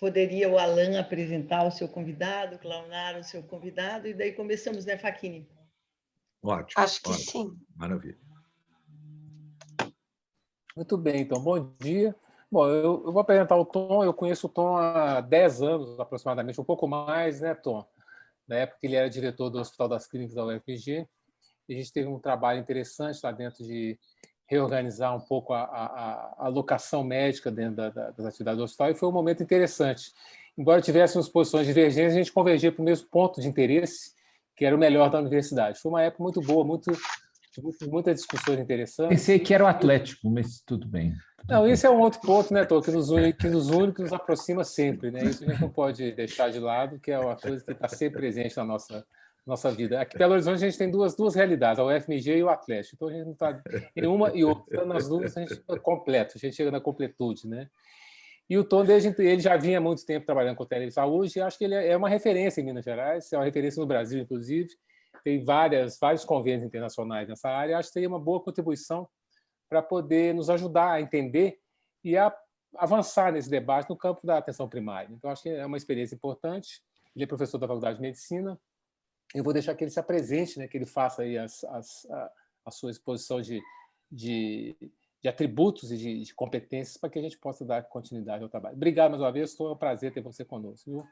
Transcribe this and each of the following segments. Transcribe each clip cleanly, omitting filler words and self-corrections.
Poderia o Alan apresentar o seu convidado, o Claunaro o seu convidado, e daí começamos, né, Facchini? Ótimo. Acho que ótimo. sim. Maravilha. Muito bem, então, bom dia. Bom, eu vou apresentar o Tom. Eu conheço o Tom há 10 anos, aproximadamente, um pouco mais, né, Tom? Na época ele era diretor do Hospital das Clínicas da UFMG, e a gente teve um trabalho interessante lá dentro de reorganizar um pouco a alocação médica dentro das atividades do hospital, e foi um momento interessante. Embora tivéssemos posições divergentes, a gente convergia para o mesmo ponto de interesse, que era o melhor da universidade. Foi uma época muito boa, muitas discussões interessantes. Pensei que era o Atlético, mas tudo bem. Não, isso é um outro ponto, né, Tô, que nos une, que nos aproxima sempre, né? Isso a gente não pode deixar de lado, que é uma coisa que está sempre presente na nossa vida. Aqui em Belo Horizonte a gente tem duas realidades, a UFMG e o Atlético. Então a gente não está em uma e outra, nas duas a gente fica completo, a gente chega na completude, né? E o Tom, ele já vinha há muito tempo trabalhando com telesaúde, e acho que ele é uma referência em Minas Gerais, é uma referência no Brasil, inclusive. Tem vários convênios internacionais nessa área, acho que seria uma boa contribuição para poder nos ajudar a entender e a avançar nesse debate no campo da atenção primária. Então, acho que é uma experiência importante. Ele é professor da Faculdade de Medicina. Eu vou deixar que ele se apresente, né, que ele faça aí a sua exposição de atributos e de competências para que a gente possa dar continuidade ao trabalho. Obrigado mais uma vez, foi um prazer ter você conosco. Viu?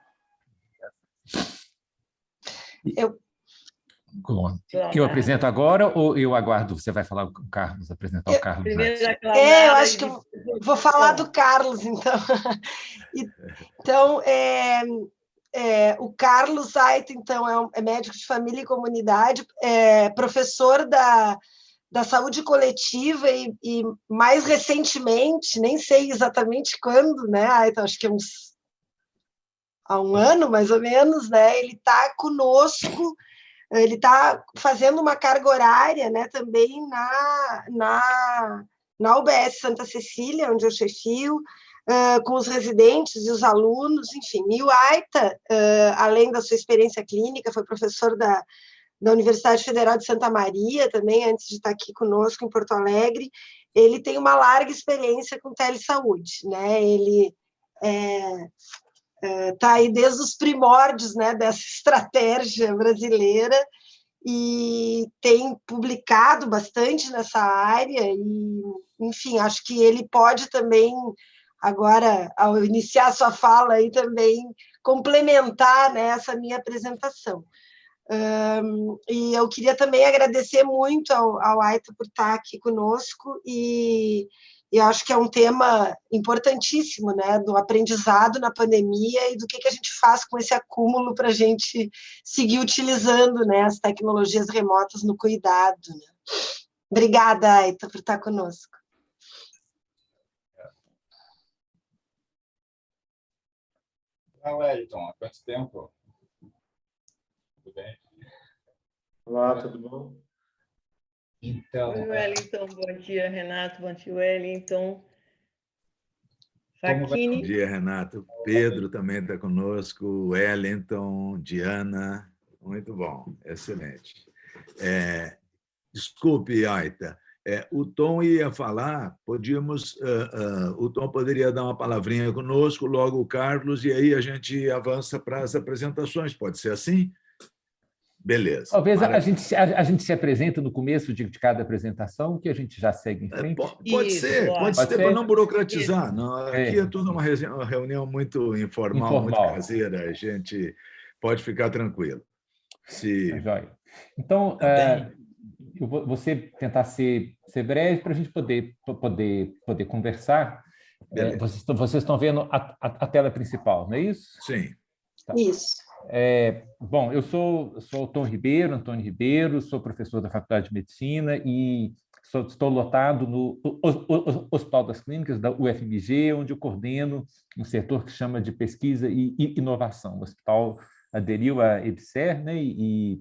Eu apresento agora ou eu aguardo? Você vai falar com o Carlos, apresentar o Carlos? Eu acho que eu vou falar do Carlos, então. Então, o Carlos Aita, então, é médico de família e comunidade, é professor da saúde coletiva e mais recentemente, nem sei exatamente quando, né, Aita, acho que há um ano, mais ou menos, né, ele está conosco. Ele está fazendo uma carga horária, né, também na UBS Santa Cecília, onde eu chefio, com os residentes e os alunos, enfim. E o Aita, além da sua experiência clínica, foi professor da Universidade Federal de Santa Maria, também, antes de estar aqui conosco em Porto Alegre. Ele tem uma larga experiência com telesaúde, né? Ele está aí desde os primórdios, né, dessa estratégia brasileira e tem publicado bastante nessa área e, enfim, acho que ele pode também, agora, ao iniciar sua fala, aí, também complementar, né, essa minha apresentação. E eu queria também agradecer muito ao Aita por estar aqui conosco e acho que é um tema importantíssimo, né, do aprendizado na pandemia e do que a gente faz com esse acúmulo para a gente seguir utilizando, né, as tecnologias remotas no cuidado. Né? Obrigada, Aita, por estar conosco. Olá, Wellington, há quanto tempo? Tudo bem? Olá, tudo bom? Então, Oi, Wellington, bom dia, Renato, bom dia, Wellington. Facchini. Bom dia, Renato. Pedro também está conosco, Wellington, Diana, muito bom, excelente. Desculpe, Aita, o Tom ia falar, o Tom poderia dar uma palavrinha conosco, logo o Carlos, e aí a gente avança para as apresentações, pode ser assim? Beleza. Talvez a gente se apresenta no começo de cada apresentação, que a gente já segue em frente. Pode ser, para não burocratizar. Não, aqui é tudo uma reunião muito informal, muito caseira. A gente pode ficar tranquilo. Então, eu vou tentar ser breve para a gente poder conversar. Vocês estão vendo a tela principal, não é isso? Sim. Tá. Isso. Bom, eu sou Antônio Ribeiro, sou professor da Faculdade de Medicina e estou lotado no Hospital das Clínicas da UFMG, onde eu coordeno um setor que chama de pesquisa e inovação. O hospital aderiu à EBSER, né, e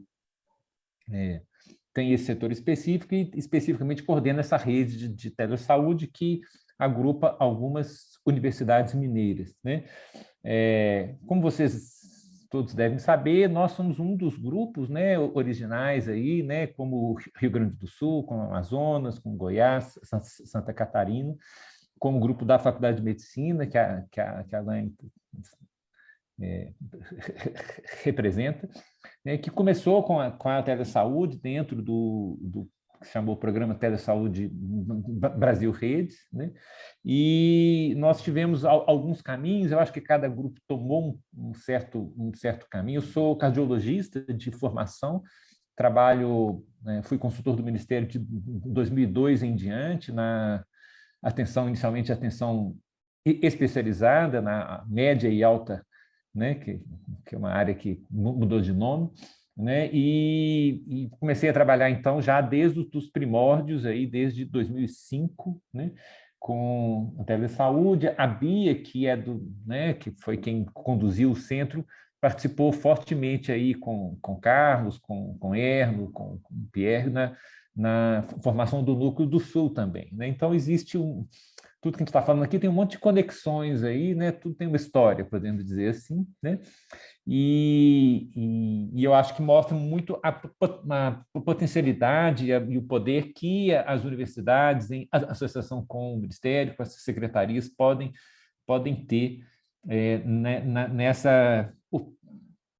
tem esse setor específico e especificamente coordena essa rede de telesaúde que agrupa algumas universidades mineiras, né? Como vocês todos devem saber, nós somos um dos grupos, né, originais aí, né, como Rio Grande do Sul, como Amazonas, como Goiás, Santa Catarina, como grupo da Faculdade de Medicina, que a Alain representa, né, que começou com a telesaúde dentro do que chamou o Programa Telesaúde Brasil Redes, né? E nós tivemos alguns caminhos, eu acho que cada grupo tomou um certo caminho. Eu sou cardiologista de formação, fui consultor do Ministério de 2002 em diante, inicialmente atenção especializada na média e alta, né, que é uma área que mudou de nome, né, e comecei a trabalhar, então, já desde os primórdios, aí, desde 2005, né, com a telesaúde. A Bia, que foi quem conduziu o centro, participou fortemente aí com Carlos, com Erno, com Pierre, na formação do Núcleo do Sul também, né? Então, existe tudo que a gente está falando aqui tem um monte de conexões aí, né? Tudo tem uma história, podemos dizer assim, né? E eu acho que mostra muito a potencialidade e o poder que as universidades, em associação com o Ministério, com as secretarias, podem ter nessa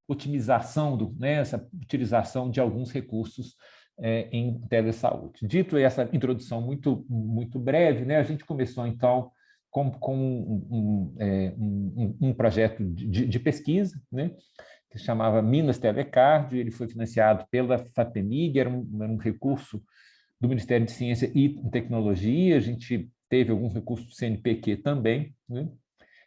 otimização, essa utilização de alguns recursos em telesaúde. Dito essa introdução muito breve, né, a gente começou, então, com um projeto de pesquisa, né, que se chamava Minas Telecardio. Ele foi financiado pela FAPEMIG, era um recurso do Ministério de Ciência e Tecnologia. A gente teve algum recurso do CNPq também, né,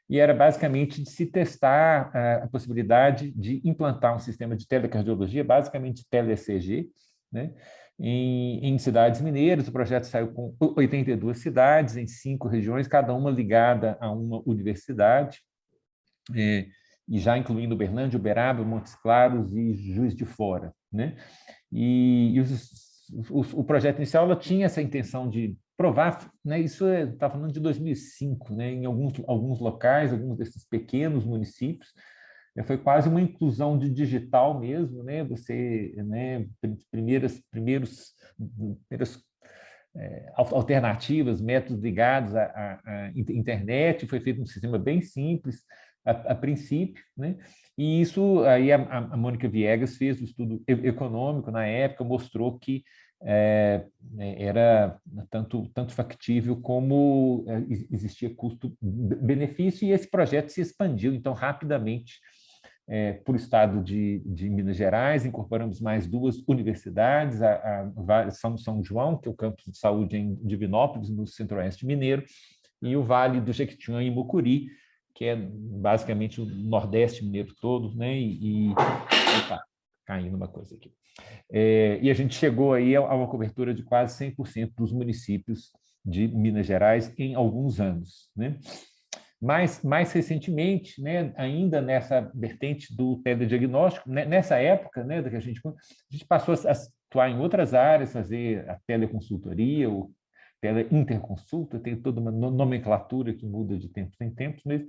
e era basicamente de se testar a possibilidade de implantar um sistema de telecardiologia, basicamente tele-ECG, né, em cidades mineiras. O projeto saiu com 82 cidades, em 5 regiões, cada uma ligada a uma universidade, e já incluindo Uberlândia, Uberaba, Montes Claros e Juiz de Fora, né? O projeto inicial ela tinha essa intenção de provar, né? Isso está falando de 2005, né? Em alguns locais, alguns desses pequenos municípios, foi quase uma inclusão de digital mesmo, né? Você, né, primeiras alternativas, métodos ligados à internet. Foi feito um sistema bem simples a princípio, né? E isso aí a Mônica Viegas fez o estudo econômico na época, mostrou que era tanto factível como existia custo-benefício, e esse projeto se expandiu, então, rapidamente por estado de Minas Gerais. Incorporamos mais 2 universidades, a São João, que é o campus de saúde em Divinópolis, no centro-oeste mineiro, e o Vale do Jequitinhonha, em Mucuri, que é basicamente o nordeste mineiro todo, né? Opa, caindo uma coisa aqui. E a gente chegou aí a uma cobertura de quase 100% dos municípios de Minas Gerais em alguns anos, né? Mais recentemente, né, ainda nessa vertente do telediagnóstico, né, nessa época, né, a gente passou a atuar em outras áreas, fazer a teleconsultoria, ou teleinterconsulta, tem toda uma nomenclatura que muda de tempos em tempos, né?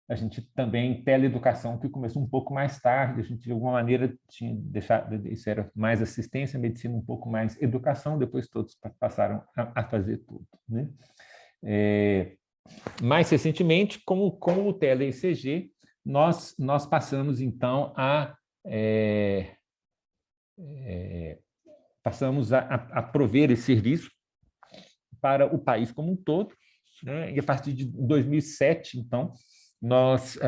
A gente também teleeducação, que começou um pouco mais tarde. A gente, de alguma maneira, tinha deixado, isso era mais assistência, medicina um pouco mais educação, depois todos passaram a fazer tudo, né? Mais recentemente, com o tele-ECG, nós passamos, então, a prover esse serviço para o país como um todo, né? E a partir de 2007, então, nós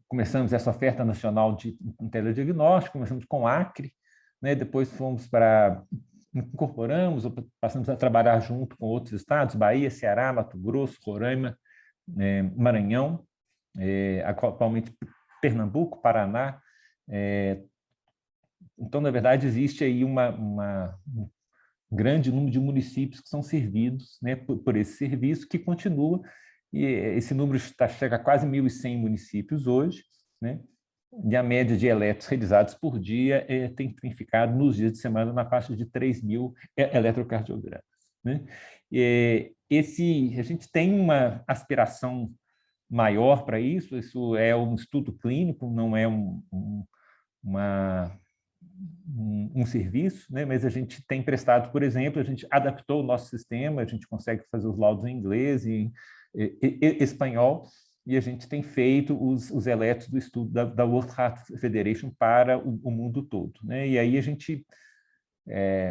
começamos essa oferta nacional de telediagnóstico, começamos com Acre, né? Depois incorporamos, passamos a trabalhar junto com outros estados, Bahia, Ceará, Mato Grosso, Roraima, Maranhão, atualmente Pernambuco, Paraná. Então, na verdade, existe aí um grande número de municípios que são servidos, né, por esse serviço, que continua, e esse número chega a quase 1.100 municípios hoje, né? E a média de eletros realizados por dia tem ficado, nos dias de semana, na faixa de 3.000 eletrocardiogramas, né? A gente tem uma aspiração maior para isso. Isso é um estudo clínico, não é um serviço, né? Mas a gente tem prestado, por exemplo, a gente adaptou o nosso sistema, a gente consegue fazer os laudos em inglês e espanhol, e a gente tem feito os eletros do estudo da World Heart Federation para o mundo todo, né? E aí a gente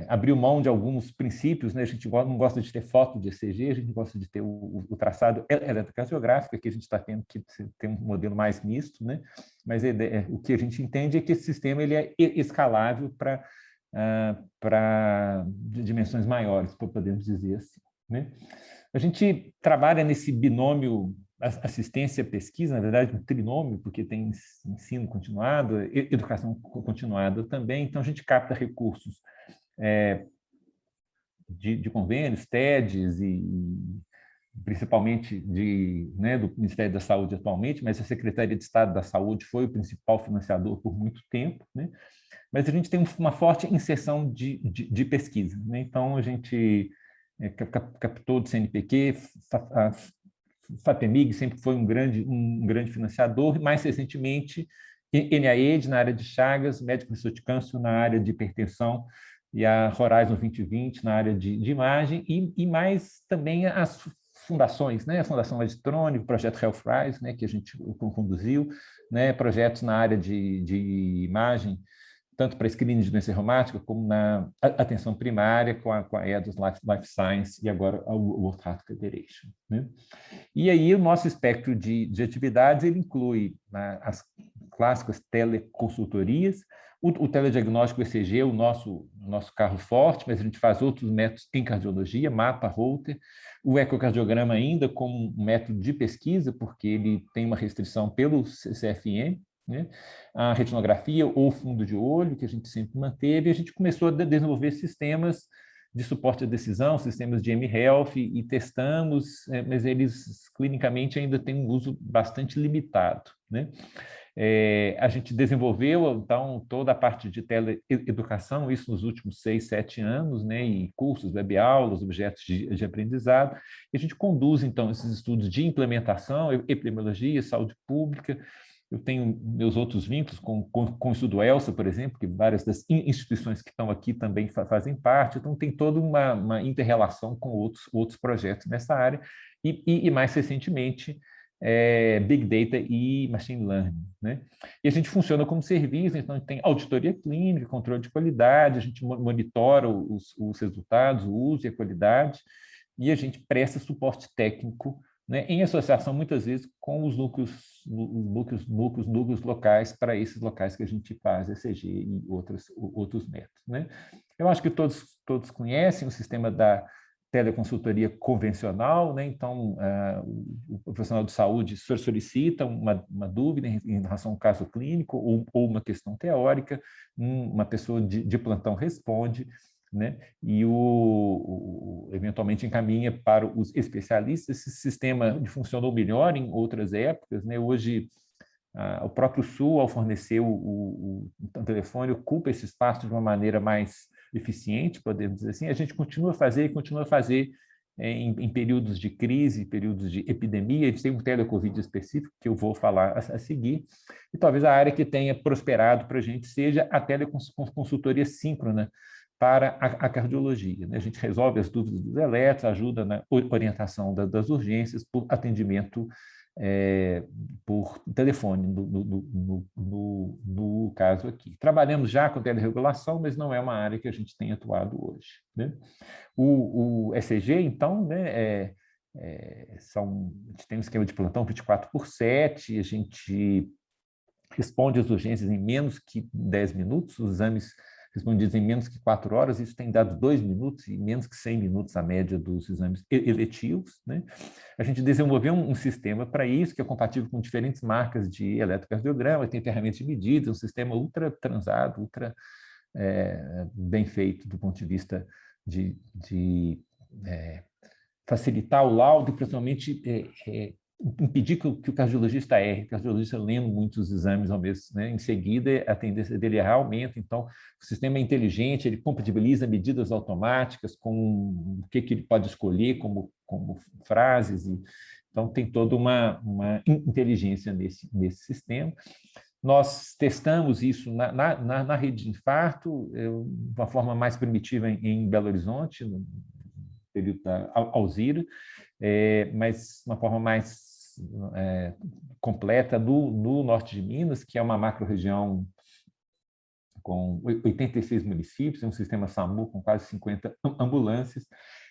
abriu mão de alguns princípios, né? A gente não gosta de ter foto de ECG, a gente gosta de ter o traçado eletrocardiográfico, aqui a gente está tendo que ter um modelo mais misto, né? Mas o que a gente entende é que esse sistema ele é escalável para dimensões maiores, podemos dizer assim, né? A gente trabalha nesse binômio assistência-pesquisa, na verdade, um trinômio, porque tem ensino continuado, educação continuada também, então a gente capta recursos de convênios, TEDs e principalmente do Ministério da Saúde atualmente, mas a Secretaria de Estado da Saúde foi o principal financiador por muito tempo, né? Mas a gente tem uma forte inserção de pesquisa, né? Então, a gente captou do CNPq, a FAPEMIG sempre foi um grande financiador, mais recentemente, NIAID na área de Chagas, Médico Instituto de Câncer na área de hipertensão, e a Horizon 2020 na área de imagem, e mais também as fundações, né? A Fundação Eletrônica, o Projeto HealthRise, né? Que a gente conduziu, né? Projetos na área de imagem, tanto para screening de doença reumática, como na atenção primária, com a EDOS Life Science e agora a World Heart Federation, né? E aí o nosso espectro de atividades ele inclui as clássicas teleconsultorias, o telediagnóstico ECG, o nosso carro forte, mas a gente faz outros métodos em cardiologia, mapa, Holter, o ecocardiograma ainda como um método de pesquisa, porque ele tem uma restrição pelo CFM, né? A retinografia ou fundo de olho, que a gente sempre manteve, e a gente começou a desenvolver sistemas de suporte à decisão, sistemas de mHealth, e testamos, mas eles clinicamente ainda têm um uso bastante limitado, né? A gente desenvolveu, então, toda a parte de teleeducação, isso nos últimos 6, 7 anos, né? E cursos, webaulas, objetos de aprendizado, e a gente conduz, então, esses estudos de implementação, epidemiologia, saúde pública. Eu tenho meus outros vínculos com o estudo ELSA, por exemplo, que várias das instituições que estão aqui também fazem parte, então tem toda uma inter-relação com outros projetos nessa área, e mais recentemente, Big Data e Machine Learning, né? E a gente funciona como serviço, então a gente tem auditoria clínica, controle de qualidade, a gente monitora os resultados, o uso e a qualidade, e a gente presta suporte técnico, né, em associação, muitas vezes, com os núcleos locais, para esses locais que a gente faz ECG e outros métodos, né? Eu acho que todos conhecem o sistema da teleconsultoria convencional, né? Então, o profissional de saúde solicita uma dúvida em relação a um caso clínico ou uma questão teórica, uma pessoa de plantão responde, né? E eventualmente encaminha para os especialistas. Esse sistema funcionou melhor em outras épocas, né? Hoje, o próprio SUS, ao fornecer o telefone, ocupa esse espaço de uma maneira mais eficiente, podemos dizer assim. A gente continua a fazer em períodos de crise, períodos de epidemia. A gente tem um telecovid específico que eu vou falar a seguir, e talvez a área que tenha prosperado para a gente seja a teleconsultoria síncrona para a cardiologia, né? A gente resolve as dúvidas dos eletros, ajuda na orientação das urgências por atendimento por telefone, no caso aqui. Trabalhamos já com teleregulação, mas não é uma área que a gente tem atuado hoje, né? O ECG, então, né, a gente tem um esquema de plantão 24/7, a gente responde às urgências em menos que 10 minutos, os exames respondidos em menos que 4 horas, isso tem dado 2 minutos e menos que 100 minutos a média dos exames eletivos, né? A gente desenvolveu um sistema para isso, que é compatível com diferentes marcas de eletrocardiograma, tem ferramentas de medida, um sistema ultra transado, ultra bem feito do ponto de vista de facilitar o laudo e, principalmente, impedir que o cardiologista erre. O cardiologista lendo muitos exames ao mesmo, né? Em seguida, a tendência dele errar aumenta. Então, o sistema é inteligente, ele compatibiliza medidas automáticas com o que ele pode escolher como frases. Então, tem toda uma inteligência nesse sistema. Nós testamos isso na rede de infarto, de uma forma mais primitiva em Belo Horizonte, no período da Alzira, mas de uma forma mais completa no norte de Minas, que é uma macro-região com 86 municípios, um sistema SAMU com quase 50 ambulâncias,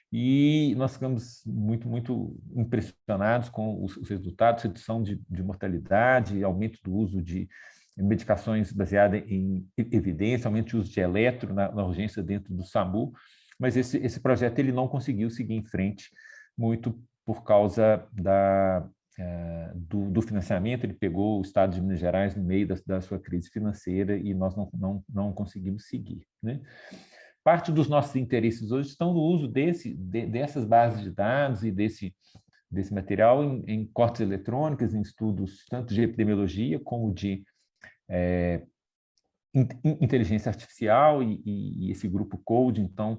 e nós ficamos muito impressionados com os resultados, redução de mortalidade, aumento do uso de medicações baseadas em evidência, aumento do uso de eletro na urgência dentro do SAMU, mas esse projeto ele não conseguiu seguir em frente muito por causa do financiamento. Ele pegou o estado de Minas Gerais no meio da sua crise financeira e nós não conseguimos seguir, né? Parte dos nossos interesses hoje estão no uso dessas bases de dados e desse material em cortes eletrônicas, em estudos tanto de epidemiologia como de inteligência artificial, e esse grupo CODE, então,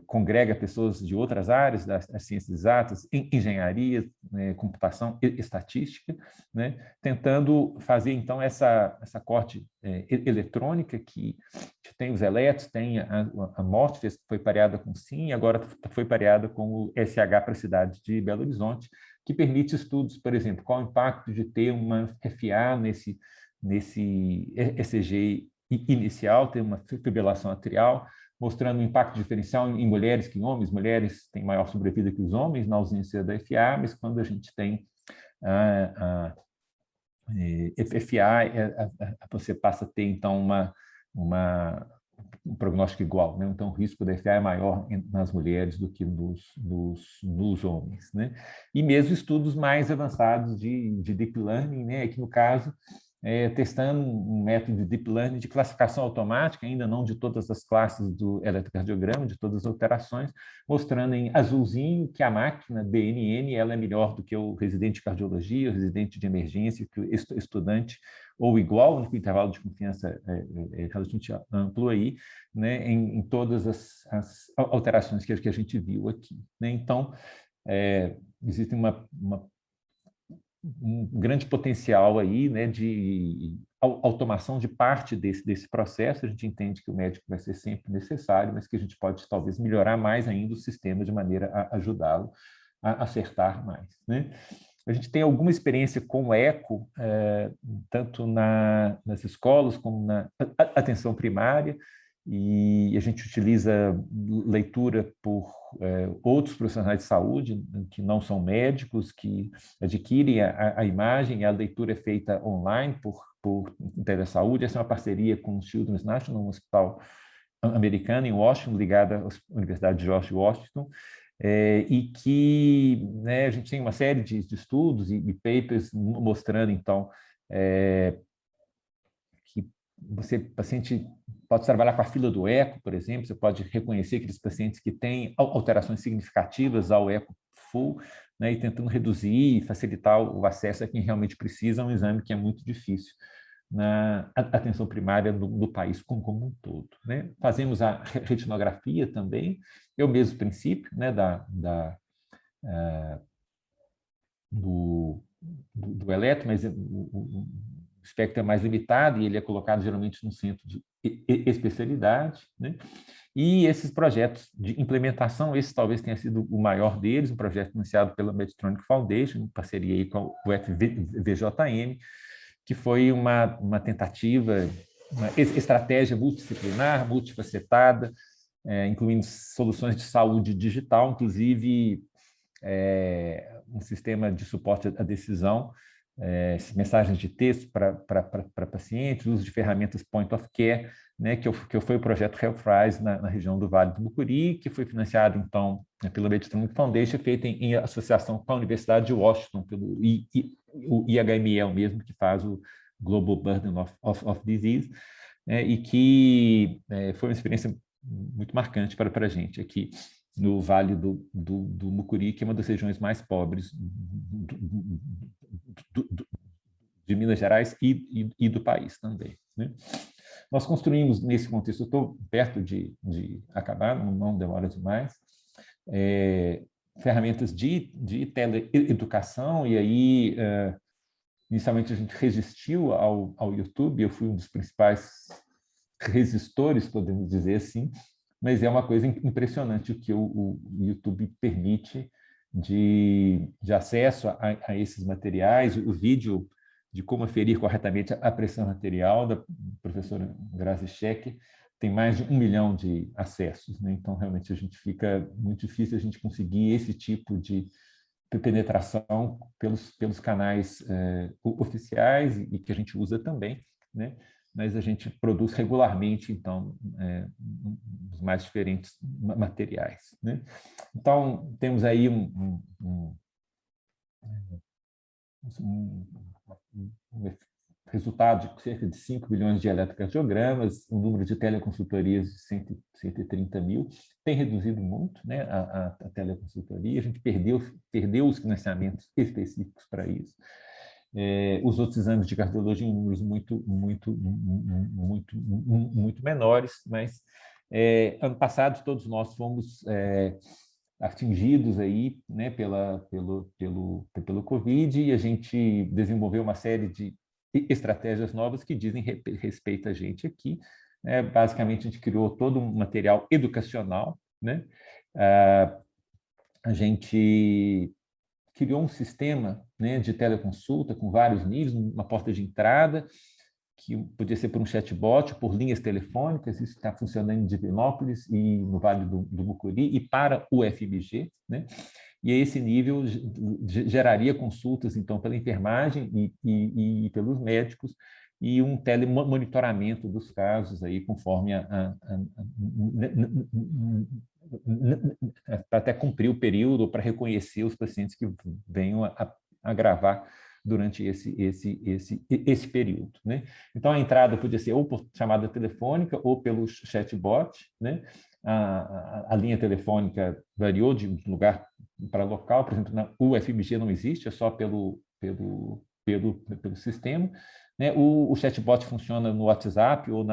congrega pessoas de outras áreas, das ciências exatas, engenharia, computação e estatística, né, tentando fazer, então, essa corte eletrônica que tem os elétrons, tem a MOSFET, que foi pareada com SIM, agora foi pareada com o SH para a cidade de Belo Horizonte, que permite estudos, por exemplo, qual o impacto de ter uma FA nesse ECG inicial, ter uma fibrilação atrial, mostrando um impacto diferencial em mulheres que em homens. Mulheres têm maior sobrevida que os homens na ausência da FA, mas quando a gente tem a FA, você passa a ter, então, um prognóstico igual, né? Então, o risco da FA é maior nas mulheres do que nos homens, né? E mesmo estudos mais avançados de Deep Learning, né? Aqui, no caso, testando um método de Deep Learning de classificação automática, ainda não de todas as classes do eletrocardiograma, de todas as alterações, mostrando em azulzinho que a máquina BNN ela é melhor do que o residente de cardiologia, o residente de emergência, que o estudante, ou igual, no intervalo de confiança relativamente amplo aí, né, em todas as alterações que a gente viu aqui, né? Então, existe um grande potencial aí, né, de automação de parte desse processo. A gente entende que o médico vai ser sempre necessário, mas que a gente pode talvez melhorar mais ainda o sistema de maneira a ajudá-lo a acertar mais, né? A gente tem alguma experiência com o eco, tanto nas escolas como na atenção primária, e a gente utiliza leitura por outros profissionais de saúde que não são médicos, que adquirem a imagem, e a leitura é feita online por telesaúde. Essa é uma parceria com o Children's National, um hospital americano em Washington, ligada à Universidade de George Washington, e que, né, a gente tem uma série de estudos e papers mostrando, então, que paciente pode trabalhar com a fila do eco, por exemplo. Você pode reconhecer aqueles pacientes que têm alterações significativas ao eco full, né, e tentando reduzir e facilitar o acesso a quem realmente precisa, um exame que é muito difícil na atenção primária do país como um todo, né? Fazemos a retinografia também, é o mesmo princípio, né, do eletro, mas o espectro é mais limitado e ele é colocado geralmente no centro de especialidade, né? E esses projetos de implementação, esse talvez tenha sido o maior deles, um projeto financiado pela Medtronic Foundation, em parceria aí com o FVJM, que foi uma tentativa, uma estratégia multidisciplinar, multifacetada, incluindo soluções de saúde digital, inclusive um sistema de suporte à decisão, mensagens de texto para pacientes, uso de ferramentas point of care, né, que foi o projeto HealthRise na região do Vale do Mucuri, que foi financiado, então, pela Medtronic Foundation, feito em associação com a Universidade de Washington, pelo o IHME mesmo, que faz o Global Burden of Disease, e que foi uma experiência muito marcante para a gente aqui no Vale do Mucuri, que é uma das regiões mais pobres de Minas Gerais e do país também, né? Nós construímos, nesse contexto, eu estou perto de acabar, não demora demais, ferramentas de teleeducação, e aí Inicialmente, a gente resistiu ao YouTube, eu fui um dos principais resistores, podemos dizer assim, mas é uma coisa impressionante o que o YouTube permite de acesso a esses materiais. O vídeo de como aferir corretamente a pressão arterial, da professora Grazi Scheck, tem mais de 1 milhão de acessos, né? Então, realmente, fica muito difícil a gente conseguir esse tipo de penetração pelos canais oficiais e que a gente usa também, né? Mas a gente produz regularmente, então, os mais diferentes materiais, né? Então, temos aí um resultado de cerca de 5 milhões de eletrocardiogramas, um número de teleconsultorias de 130 mil. Tem reduzido muito, né, a teleconsultoria, a gente perdeu os financiamentos específicos para isso. Os outros exames de cardiologia em números muito menores, mas ano passado todos nós fomos atingidos aí, né, pelo Covid, e a gente desenvolveu uma série de estratégias novas que dizem respeito a gente aqui, né? Basicamente, a gente criou todo um material educacional, né? A gente criou um sistema, né, de teleconsulta com vários níveis, uma porta de entrada, que podia ser por um chatbot, por linhas telefônicas. Isso está funcionando em Divinópolis e no Vale do Mucuri, e para o UFMG, né? E a esse nível geraria consultas, então, pela enfermagem e pelos médicos, e um telemonitoramento dos casos, aí, conforme para até cumprir o período, para reconhecer os pacientes que venham a agravar durante esse período, né? Então, a entrada podia ser ou por chamada telefônica ou pelo chatbot, né? A linha telefônica variou de lugar para local, por exemplo, na UFMG não existe, é só pelo sistema, né? O chatbot funciona no WhatsApp ou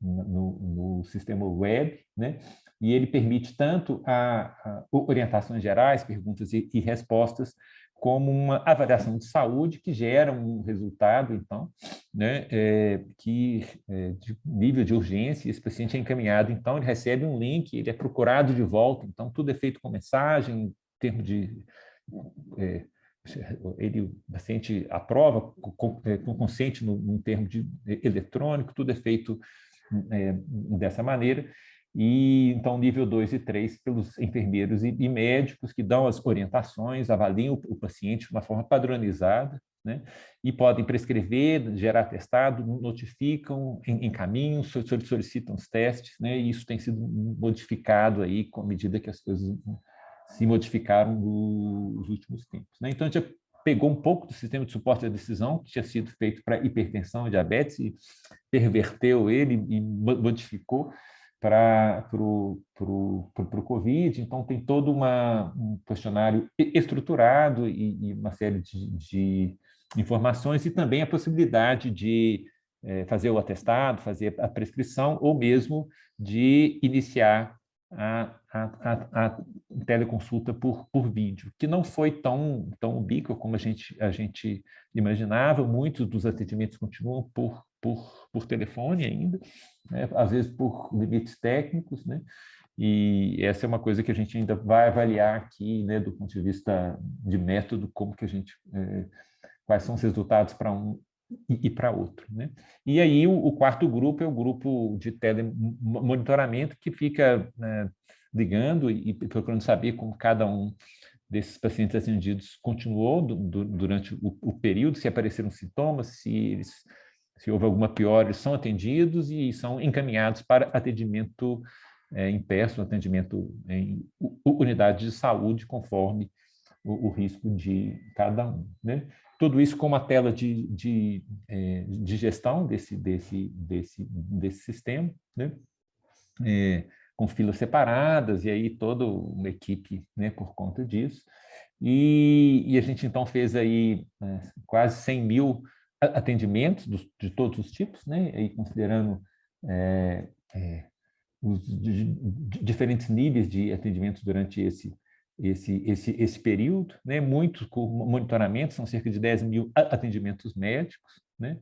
no sistema web, né? E ele permite tanto orientações gerais, perguntas e respostas, como uma avaliação de saúde que gera um resultado, então, né, de nível de urgência. Esse paciente é encaminhado, então, ele recebe um link, ele é procurado de volta, então, tudo é feito com mensagem, em termos de... o paciente aprova, consente num termo eletrônico, tudo é feito dessa maneira. E, então, nível 2 e 3 pelos enfermeiros e médicos que dão as orientações, avaliam o paciente de uma forma padronizada, né? E podem prescrever, gerar atestado, notificam, encaminham, solicitam os testes, né? E isso tem sido modificado aí com a medida que as coisas se modificaram nos últimos tempos, né? Então, a gente pegou um pouco do sistema de suporte à decisão que tinha sido feito para hipertensão e diabetes e perverteu ele e modificou para o Covid. Então, tem todo um questionário estruturado e uma série de informações, e também a possibilidade de fazer o atestado, fazer a prescrição, ou mesmo de iniciar a teleconsulta por vídeo, que não foi tão ubíqua como a gente imaginava. Muitos dos atendimentos continuam por telefone ainda, né? Às vezes por limites técnicos, né? E essa é uma coisa que a gente ainda vai avaliar aqui, né, do ponto de vista de método, como que a gente, quais são os resultados para um e para outro, né? E aí o quarto grupo é o grupo de telemonitoramento, que fica, né, ligando e procurando saber como cada um desses pacientes atendidos continuou durante o período, se apareceram sintomas, se houve alguma piora, eles são atendidos e são encaminhados para atendimento em person, atendimento em unidade de saúde, conforme o risco de cada um, né? Tudo isso com uma tela de gestão desse sistema, né? Com filas separadas, e aí toda uma equipe, né, por conta disso. E a gente, então, fez aí quase 100 mil atendimentos de todos os tipos, né? Aí, considerando os diferentes níveis de atendimento durante esse período, né? Muitos com monitoramento, são cerca de 10 mil atendimentos médicos, né?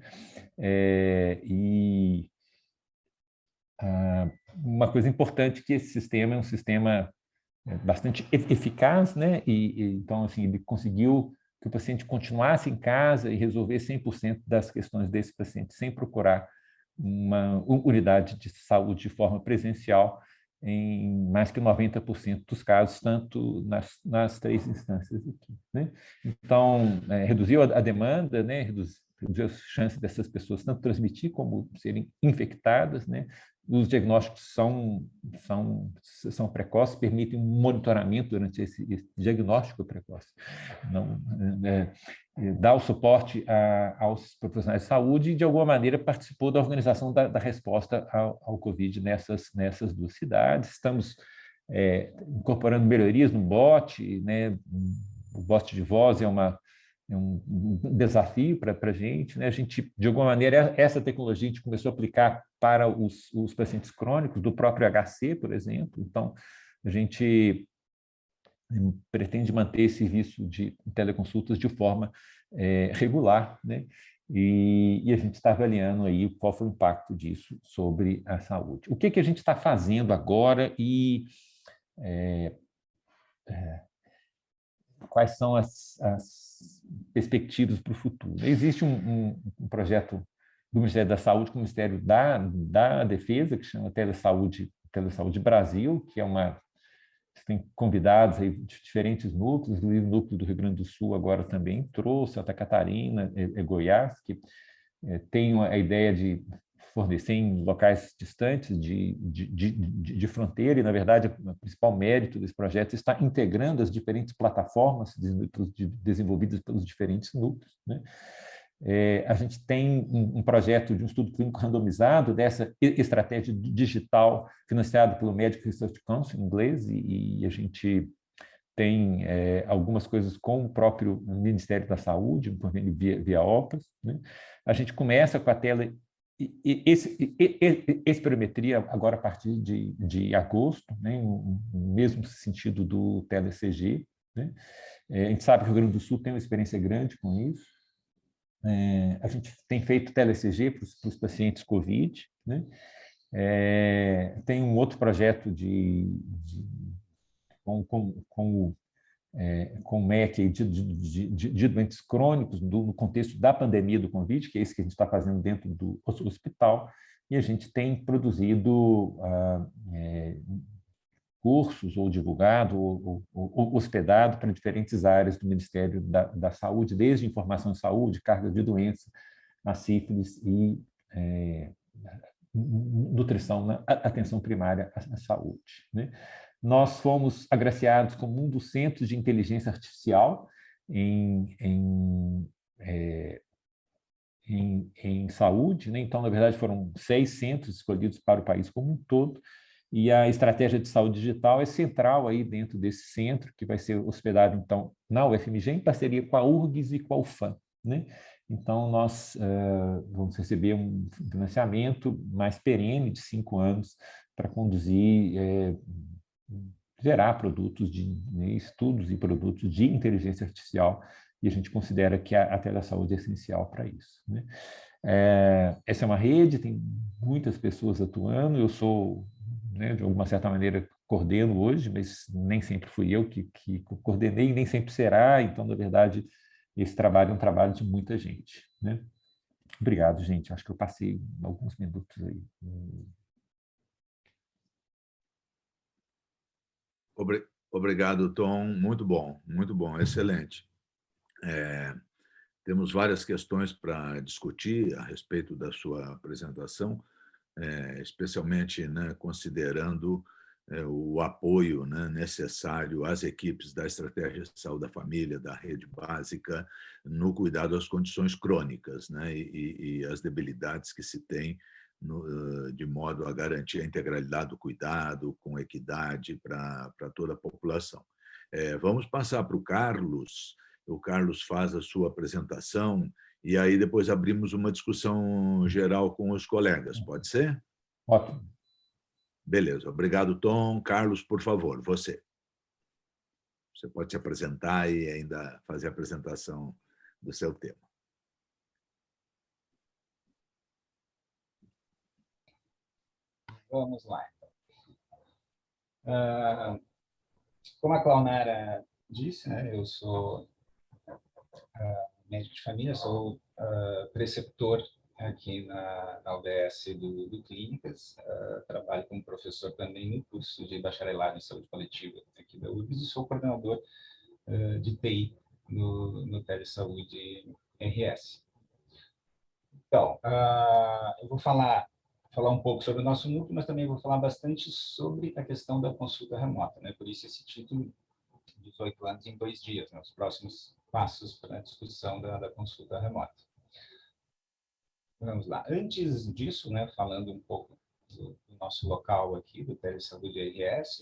E uma coisa importante é que esse sistema é um sistema bastante eficaz, né? Então, assim, ele conseguiu que o paciente continuasse em casa e resolver 100% das questões desse paciente sem procurar uma unidade de saúde de forma presencial em mais que 90% dos casos, tanto nas 3 instâncias aqui, né? Então, reduziu a demanda, né? Reduziu as chances dessas pessoas tanto transmitir como serem infectadas, né? Os diagnósticos são precoces, permitem um monitoramento durante esse diagnóstico precoce. Não, dá o suporte aos profissionais de saúde e, de alguma maneira, participou da organização da resposta ao Covid nessas 2 cidades. Estamos incorporando melhorias no bot, né? O bot de voz é um desafio para a gente, né? A gente, de alguma maneira, essa tecnologia a gente começou a aplicar para os pacientes crônicos do próprio HC, por exemplo. Então, a gente pretende manter esse serviço de teleconsultas de forma regular, né? E a gente está avaliando aí qual foi o impacto disso sobre a saúde. O que a gente está fazendo agora e quais são as perspectivas para o futuro? Existe um projeto do Ministério da Saúde com o Ministério da Defesa, que chama Telesaúde Brasil, que tem convidados aí de diferentes núcleos, o núcleo do Rio Grande do Sul agora também trouxe, Santa Catarina, Goiás, que tem a ideia de fornecer em locais distantes de fronteira, e, na verdade, o principal mérito desse projeto está integrando as diferentes plataformas desenvolvidas pelos diferentes núcleos, né? A gente tem um projeto de um estudo clínico randomizado dessa estratégia digital financiado pelo Medical Research Council, em inglês, e a gente tem algumas coisas com o próprio Ministério da Saúde, um convênio via OPAS, né? A gente começa com a espirometria agora a partir de agosto, né? No mesmo sentido do TeleCG, né? A gente sabe que o Rio Grande do Sul tem uma experiência grande com isso. A gente tem feito TeleCG para os pacientes COVID, né? Tem um outro projeto com o MEC de doentes crônicos no contexto da pandemia do Covid, que é esse que a gente está fazendo dentro do hospital, e a gente tem produzido cursos ou divulgado ou hospedado para diferentes áreas do Ministério da Saúde, desde informação de saúde, carga de doença, a sífilis e nutrição na atenção primária à saúde, né? Nós fomos agraciados como um dos centros de inteligência artificial em saúde, né? Então, na verdade, foram 6 centros escolhidos para o país como um todo, e a estratégia de saúde digital é central aí dentro desse centro, que vai ser hospedado, então, na UFMG, em parceria com a URGS e com a UFAM, né? Então, nós vamos receber um financiamento mais perene de 5 anos para conduzir, gerar produtos estudos e produtos de inteligência artificial, e a gente considera que a telesaúde é essencial para isso, né? Essa é uma rede, tem muitas pessoas atuando, eu sou, né, de alguma certa maneira, coordeno hoje, mas nem sempre fui eu que coordenei, nem sempre será, então, na verdade, esse trabalho é um trabalho de muita gente, né? Obrigado, gente, acho que eu passei alguns minutos aí. Obrigado, Tom, muito bom, excelente. Temos várias questões para discutir a respeito da sua apresentação, especialmente, né, considerando o apoio, né, necessário às equipes da Estratégia de Saúde da Família, da rede básica, no cuidado às condições crônicas, né, e as debilidades que se tem, de modo a garantir a integralidade do cuidado com equidade para toda a população. Vamos passar para o Carlos. O Carlos faz a sua apresentação e aí depois abrimos uma discussão geral com os colegas. Pode ser? Ótimo. Beleza. Obrigado, Tom. Carlos, por favor, você. Você pode se apresentar e ainda fazer a apresentação do seu tema. Vamos lá. Como a Claunara disse, né, eu sou médico de família, sou preceptor aqui na UBS do Clínicas, trabalho como professor também no curso de bacharelado em saúde coletiva aqui da URGS e sou coordenador de TI no Telesaúde RS. Então, eu vou falar um pouco sobre o nosso núcleo, mas também vou falar bastante sobre a questão da consulta remota, né? Por isso esse título, 18 anos em 2 dias, né? Os próximos passos para a discussão da consulta remota. Vamos lá. Antes disso, né, falando um pouco do nosso local aqui, do Telesaúde RS,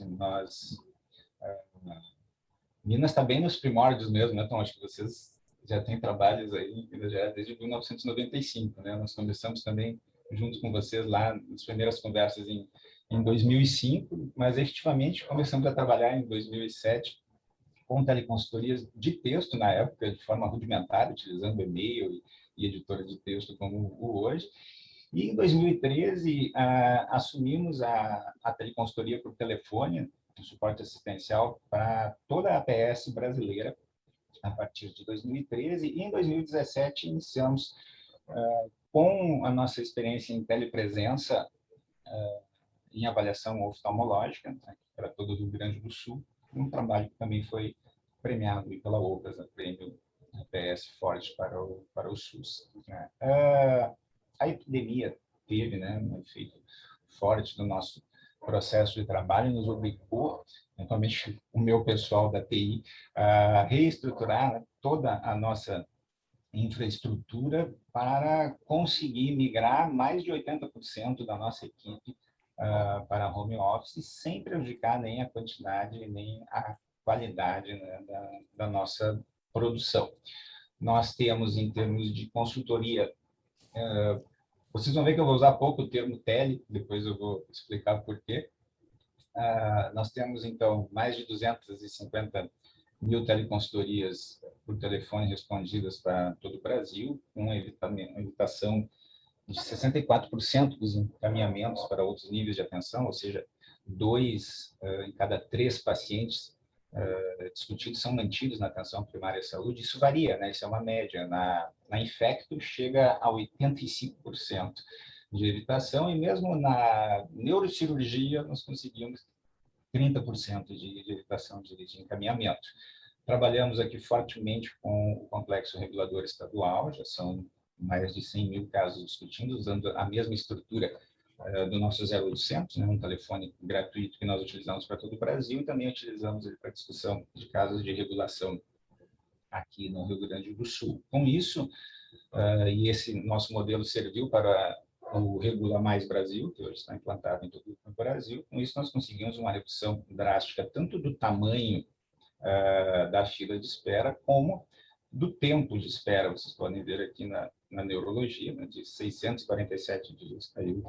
Minas está bem nos primórdios mesmo, né? Então, acho que vocês já têm trabalhos aí, já desde 1995, né? Nós começamos também junto com vocês lá nas primeiras conversas em 2005, mas efetivamente começamos a trabalhar em 2007 com teleconsultorias de texto na época, de forma rudimentar, utilizando e-mail e editora de texto como o hoje. E em 2013 assumimos a teleconsultoria por telefone, o suporte assistencial para toda a APS brasileira a partir de 2013 e em 2017 iniciamos com a nossa experiência em telepresença em avaliação oftalmológica, né, para todo o Rio Grande do Sul, um trabalho que também foi premiado pela OPAS, a prêmio APS Forte para o SUS. Né. A epidemia teve, né, um efeito forte no nosso processo de trabalho, nos obrigou, principalmente o meu pessoal da TI, a reestruturar toda a nossa infraestrutura para conseguir migrar mais de 80% da nossa equipe para home office, sem prejudicar nem a quantidade nem a qualidade, né, da nossa produção. Nós temos, em termos de consultoria, vocês vão ver que eu vou usar pouco o termo tele, depois eu vou explicar por quê. Nós temos, então, mais de 250 mil teleconsultorias por telefone respondidas para todo o Brasil, com evitação de 64% dos encaminhamentos para outros níveis de atenção, ou seja, 2 em cada 3 pacientes discutidos são mantidos na atenção primária de saúde. Isso varia, né? Isso é uma média. Na Infecto chega a 85% de evitação e mesmo na neurocirurgia nós conseguimos 30% de evitação de encaminhamento. Trabalhamos aqui fortemente com o complexo regulador estadual, já são mais de 100 mil casos discutindo, usando a mesma estrutura do nosso 0800, né, um telefone gratuito que nós utilizamos para todo o Brasil, e também utilizamos ele para discussão de casos de regulação aqui no Rio Grande do Sul. Com isso, e esse nosso modelo serviu para o Regula Mais Brasil, que hoje está implantado em todo o Brasil. Com isso, nós conseguimos uma redução drástica tanto do tamanho da fila de espera, como do tempo de espera. Vocês podem ver aqui na neurologia, né, de 647 dias, caiu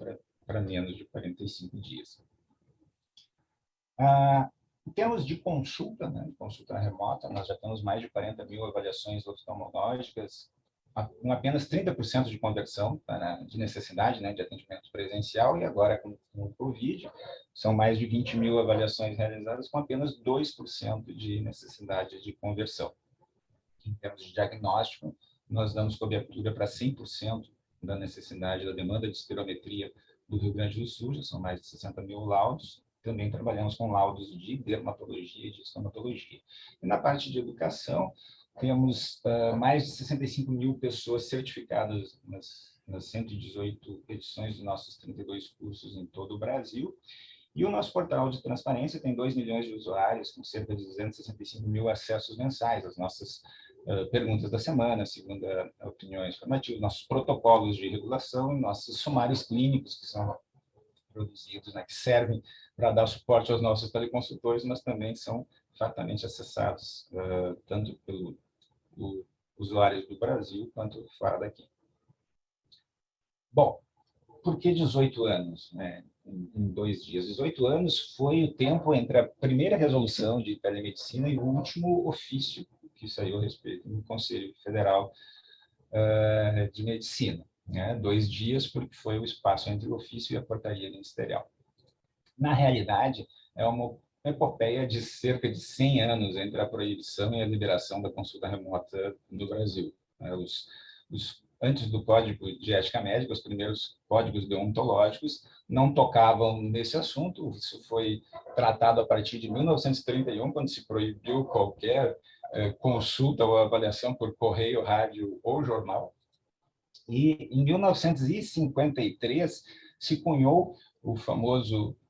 para menos de 45 dias. Em termos de consulta, né, consulta remota, nós já temos mais de 40 mil avaliações oftalmológicas, com apenas 30% de conversão de necessidade, né, de atendimento presencial, e agora com o Covid, são mais de 20 mil avaliações realizadas com apenas 2% de necessidade de conversão. Em termos de diagnóstico, nós damos cobertura para 100% da necessidade da demanda de espirometria do Rio Grande do Sul, já são mais de 60 mil laudos. Também trabalhamos com laudos de dermatologia e de estomatologia. E na parte de educação, temos mais de 65 mil pessoas certificadas nas 118 edições dos nossos 32 cursos em todo o Brasil. E o nosso portal de transparência tem 2 milhões de usuários, com cerca de 265 mil acessos mensais. As nossas perguntas da semana, segunda opiniões informativas, nossos protocolos de regulação, nossos sumários clínicos, que são produzidos, né, que servem para dar suporte aos nossos teleconsultores, mas também são fartamente acessados tanto pelos usuários do Brasil quanto fora daqui. Bom, por que 18 anos? Né? em 2 dias. 18 anos foi o tempo entre a primeira resolução de telemedicina e o último ofício que saiu a respeito no Conselho Federal de Medicina. Né? 2 dias, porque foi o espaço entre o ofício e a portaria ministerial. Na realidade, é uma epopeia de cerca de 100 anos entre a proibição e a liberação da consulta remota no Brasil. Antes do Código de Ética Médica, os primeiros códigos deontológicos não tocavam nesse assunto. Isso foi tratado a partir de 1931, quando se proibiu qualquer consulta ou avaliação por correio, rádio ou jornal. E, em 1953, se cunhou o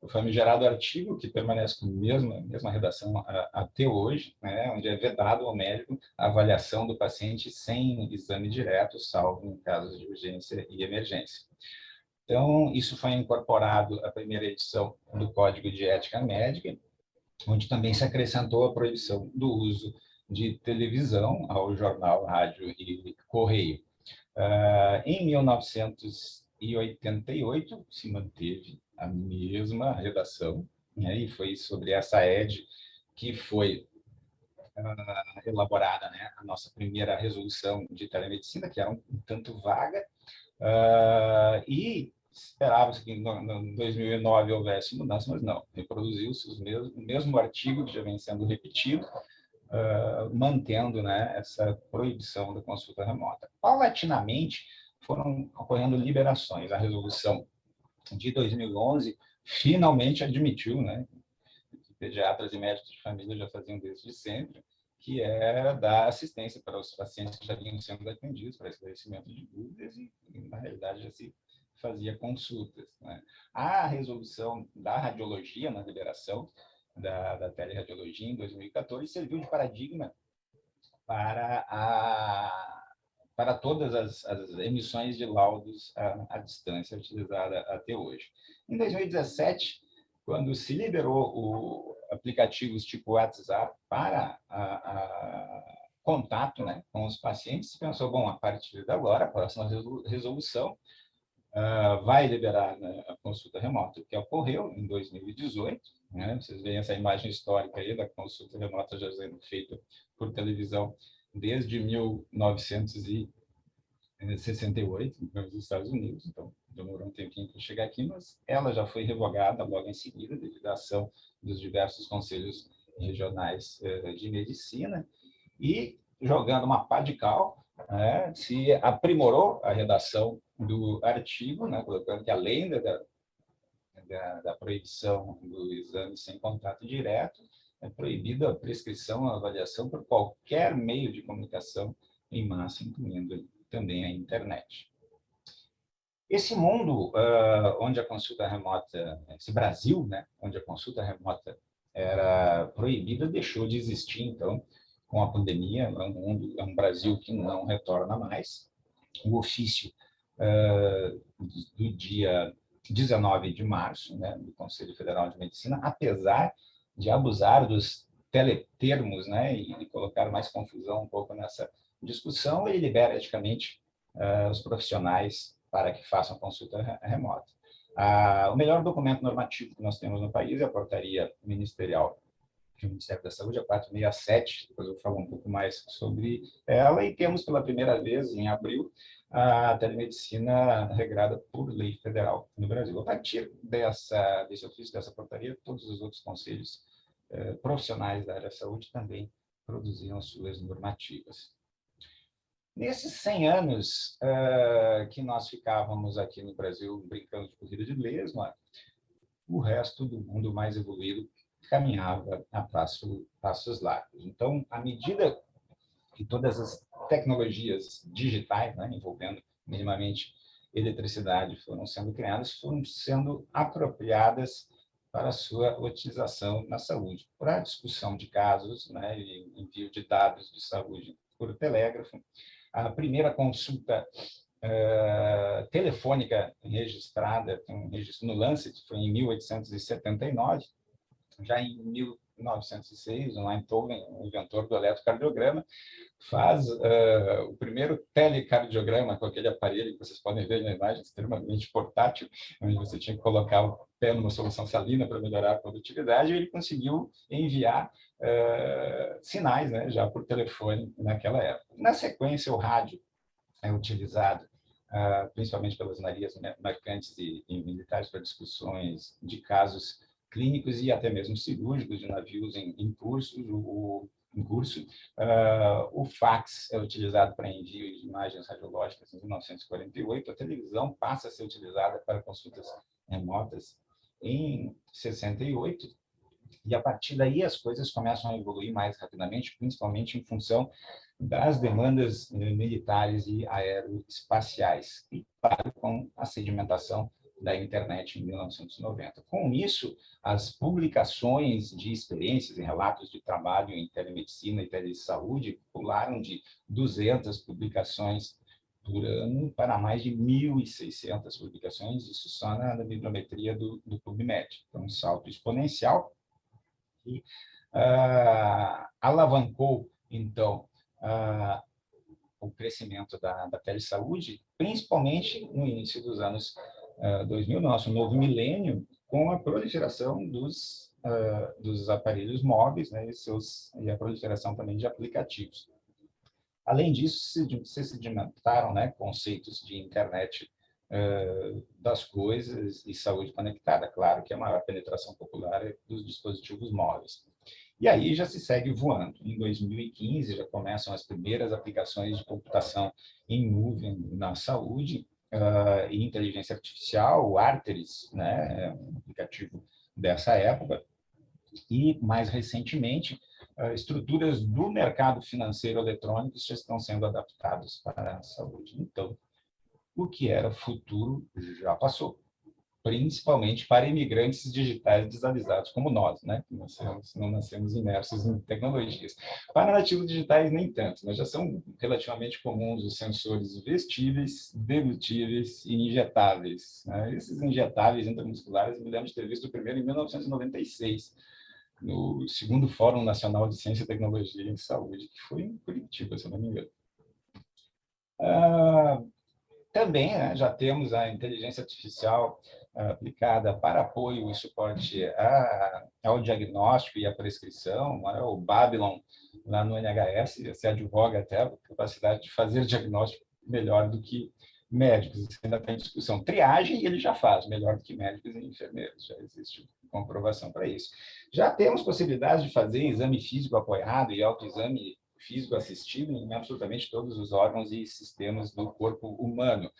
famigerado artigo, que permanece com a mesma redação até hoje, né, onde é vedado ao médico a avaliação do paciente sem exame direto, salvo em casos de urgência e emergência. Então, isso foi incorporado à primeira edição do Código de Ética Médica, onde também se acrescentou a proibição do uso de televisão ao jornal, rádio e correio. Em 1988, se manteve a mesma redação, né, e foi sobre essa ED que foi elaborada, né, a nossa primeira resolução de telemedicina, que era um tanto vaga, e esperava-se que em 2009 houvesse mudança, mas não, reproduziu-se o mesmo artigo que já vem sendo repetido, mantendo, né, essa proibição da consulta remota. Paulatinamente, foram ocorrendo liberações. A resolução de 2011 finalmente admitiu, né, que pediatras e médicos de família já faziam desde sempre, que era dar assistência para os pacientes que já vinham sendo atendidos para esclarecimento de dúvidas e, na realidade, já se fazia consultas. Né? A resolução da radiologia na liberação da teleradiologia em 2014 serviu de paradigma para todas as emissões de laudos à distância utilizada até hoje. Em 2017, quando se liberou aplicativos tipo WhatsApp para contato, né, com os pacientes, se pensou, bom, a partir de agora, a próxima resolução vai liberar, né, a consulta remota, o que ocorreu em 2018. Né? Vocês veem essa imagem histórica aí da consulta remota já sendo feita por televisão desde 1968, nos Estados Unidos. Então, demorou um tempinho para chegar aqui, mas ela já foi revogada logo em seguida, devido à ação dos diversos conselhos regionais de medicina. E, jogando uma pá de cal, se aprimorou a redação do artigo, né, colocando que, além da proibição do exame sem contato direto, é proibida a prescrição, a avaliação por qualquer meio de comunicação em massa, incluindo também a internet. Esse mundo onde a consulta remota, esse Brasil, né, onde a consulta remota era proibida, deixou de existir, então, com a pandemia. É um Brasil que não retorna mais. O ofício do dia 19 de março, né, do Conselho Federal de Medicina, apesar de abusar dos teletermos, né, e colocar mais confusão um pouco nessa discussão, ele libera eticamente os profissionais para que façam consulta remota. O melhor documento normativo que nós temos no país é a portaria ministerial do Ministério da Saúde, a 467, depois eu vou falar um pouco mais sobre ela, e temos pela primeira vez, em abril, a telemedicina regrada por lei federal no Brasil. A partir desse ofício, dessa portaria, todos os outros conselhos profissionais da área da saúde também produziram suas normativas. Nesses 100 anos que nós ficávamos aqui no Brasil brincando de corrida de lesma, o resto do mundo mais evoluído caminhava a passos largos. Então, à medida que todas as tecnologias digitais, né, envolvendo minimamente eletricidade, foram sendo criadas, foram sendo apropriadas para a sua utilização na saúde, para a discussão de casos, né, e envio de dados de saúde por telégrafo. A primeira consulta telefônica registrada, tem um registro no Lancet, foi em 1879. Já em 1906, o Einthoven, o inventor do eletrocardiograma, faz o primeiro telecardiograma com aquele aparelho que vocês podem ver na imagem, extremamente portátil, onde você tinha que colocar o pé numa solução salina para melhorar a produtividade, e ele conseguiu enviar sinais, né, já por telefone naquela época. Na sequência, o rádio é utilizado principalmente pelas marinhas mercantes e militares para discussões de casos clínicos e até mesmo cirúrgicos de navios em curso. O fax é utilizado para envio de imagens radiológicas em 1948. A televisão passa a ser utilizada para consultas remotas em 68. E, a partir daí, as coisas começam a evoluir mais rapidamente, principalmente em função das demandas militares e aeroespaciais, e, claro, com a sedimentação da internet em 1990. Com isso, as publicações de experiências e relatos de trabalho em telemedicina e telesaúde pularam de 200 publicações por ano para mais de 1.600 publicações, isso só na bibliometria do PubMed. Então, um salto exponencial que alavancou, então, o crescimento da telesaúde, principalmente no início dos anos 2000, nosso novo milênio, com a proliferação dos aparelhos móveis, né, e a proliferação também de aplicativos. Além disso, se sedimentaram, né, conceitos de internet das coisas e saúde conectada. Claro que a maior penetração popular é dos dispositivos móveis. E aí já se segue voando. Em 2015, já começam as primeiras aplicações de computação em nuvem na saúde e inteligência artificial. O Arteris, né, é um aplicativo dessa época. E, mais recentemente, estruturas do mercado financeiro eletrônico já estão sendo adaptadas para a saúde. Então, o que era futuro já passou, principalmente para imigrantes digitais desavisados como nós, né? Não nascemos imersos em tecnologias. Para nativos digitais, nem tanto, mas já são relativamente comuns os sensores vestíveis, delutíveis e injetáveis, né? Esses injetáveis intramusculares, me lembro de ter visto o primeiro em 1996, no segundo Fórum Nacional de Ciência, Tecnologia e Saúde, que foi em Curitiba, se não me engano. Também, né, já temos a inteligência artificial aplicada para apoio e suporte ao diagnóstico e à prescrição. Né? O Babylon, lá no NHS, se advoga até a capacidade de fazer diagnóstico melhor do que médicos. Isso ainda tem discussão. Triagem ele já faz melhor do que médicos e enfermeiros. Já existe comprovação para isso. Já temos possibilidades de fazer exame físico apoiado e autoexame físico assistido em absolutamente todos os órgãos e sistemas do corpo humano.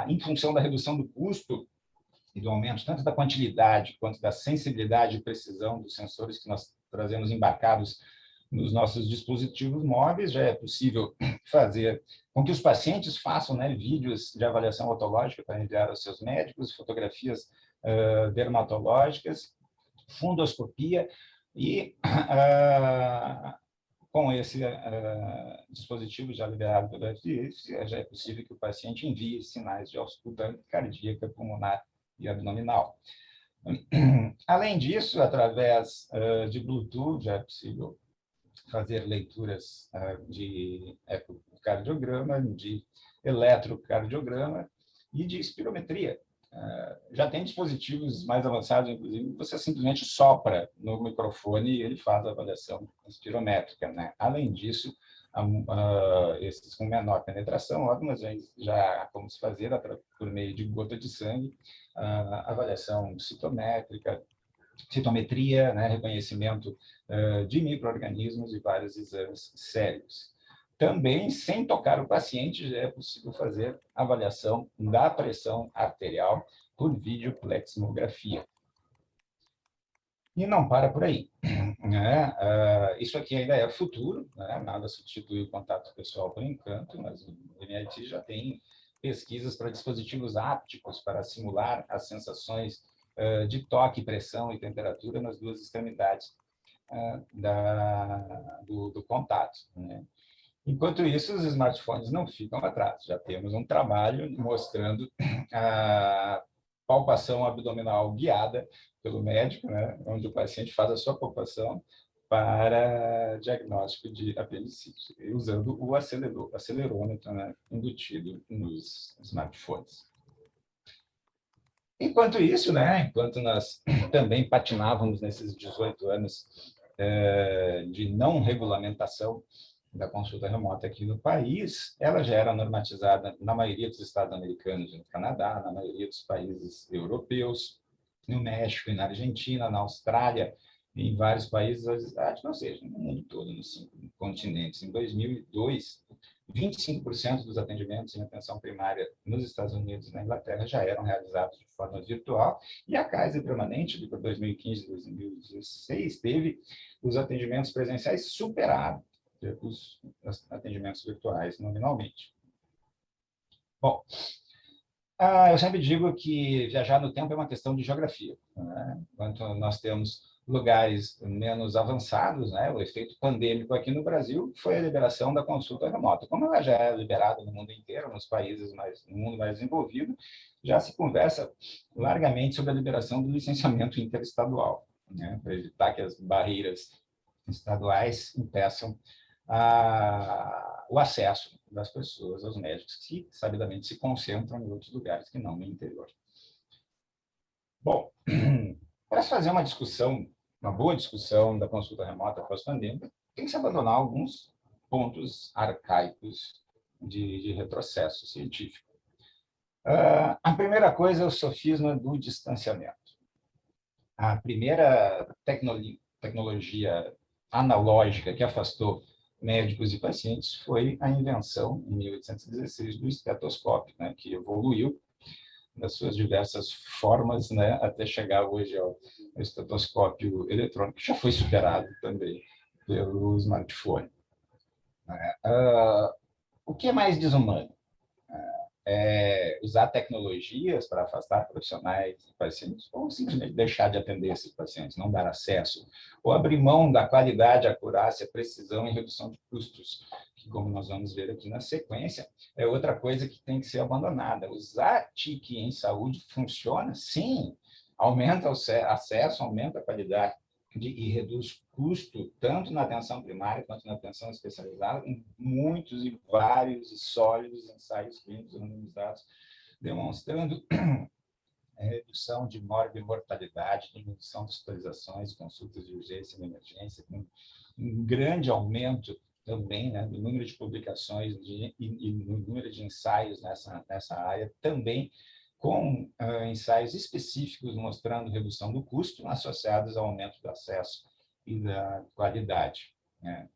Em função da redução do custo e do aumento tanto da quantidade quanto da sensibilidade e precisão dos sensores que nós trazemos embarcados nos nossos dispositivos móveis, já é possível fazer com que os pacientes façam, né, vídeos de avaliação otológica para enviar aos seus médicos, fotografias dermatológicas, fundoscopia e com esse dispositivo já liberado pelo FDA, já é possível que o paciente envie sinais de ausculta cardíaca, pulmonar e abdominal. Além disso, através de Bluetooth, já é possível fazer leituras de ecocardiograma, de eletrocardiograma e de espirometria. Já tem dispositivos mais avançados, inclusive, você simplesmente sopra no microfone e ele faz a avaliação espirométrica, né? Além disso, esses com menor penetração, algumas vezes já há como se fazer por meio de gota de sangue, avaliação citométrica, citometria, né? Reconhecimento de micro-organismos e vários exames sérios. Também, sem tocar o paciente, já é possível fazer avaliação da pressão arterial por videopleximografia. E não para por aí. Né? Isso aqui ainda é futuro, né? Nada substitui o contato pessoal por enquanto, mas o MIT já tem pesquisas para dispositivos ápticos para simular as sensações de toque, pressão e temperatura nas duas extremidades do contato. Né? Enquanto isso, os smartphones não ficam atrás. Já temos um trabalho mostrando a palpação abdominal guiada pelo médico, né, onde o paciente faz a sua palpação, para diagnóstico de apendicite, usando o acelerômetro, né, embutido nos smartphones. Enquanto isso, né, enquanto nós também patinávamos nesses 18 anos de não regulamentação da consulta remota aqui no país, ela já era normatizada na maioria dos estados americanos e no Canadá, na maioria dos países europeus, no México e na Argentina, na Austrália, em vários países asiáticos, ou seja, no mundo todo, nos 5 continentes. Em 2002, 25% dos atendimentos em atenção primária nos Estados Unidos e na Inglaterra já eram realizados de forma virtual, e a Kaiser Permanente, de 2015 e 2016, teve os atendimentos presenciais superados os atendimentos virtuais nominalmente. Bom, eu sempre digo que viajar no tempo é uma questão de geografia, né? Enquanto nós temos lugares menos avançados, né, o efeito pandêmico aqui no Brasil foi a liberação da consulta remota. Como ela já é liberada no mundo inteiro, nos países no mundo mais desenvolvido, já se conversa largamente sobre a liberação do licenciamento interestadual, né, para evitar que as barreiras estaduais impeçam o acesso das pessoas aos médicos que, sabidamente, se concentram em outros lugares que não no interior. Bom, para fazer uma discussão, uma boa discussão da consulta remota pós-pandêmica, tem que se abandonar alguns pontos arcaicos de retrocesso científico. A primeira coisa é o sofisma do distanciamento. A primeira tecnologia analógica que afastou médicos e pacientes foi a invenção, em 1816, do estetoscópio, né, que evoluiu nas suas diversas formas, né, até chegar hoje ao estetoscópio eletrônico, que já foi superado também pelo smartphone. O que é mais desumano? É usar tecnologias para afastar profissionais e pacientes, ou simplesmente deixar de atender esses pacientes, não dar acesso, ou abrir mão da qualidade, acurácia, precisão e redução de custos, que, como nós vamos ver aqui na sequência, é outra coisa que tem que ser abandonada. Usar TIC em saúde funciona? Sim, aumenta o acesso, aumenta a qualidade e reduz custo, tanto na atenção primária quanto na atenção especializada, com muitos e vários e sólidos ensaios clínicos randomizados, demonstrando redução de morbimortalidade, diminuição de hospitalizações, consultas de urgência e emergência, com um grande aumento também, né, do número de publicações e no número de ensaios nessa área, também com ensaios específicos mostrando redução do custo associados ao aumento do acesso e da qualidade, né?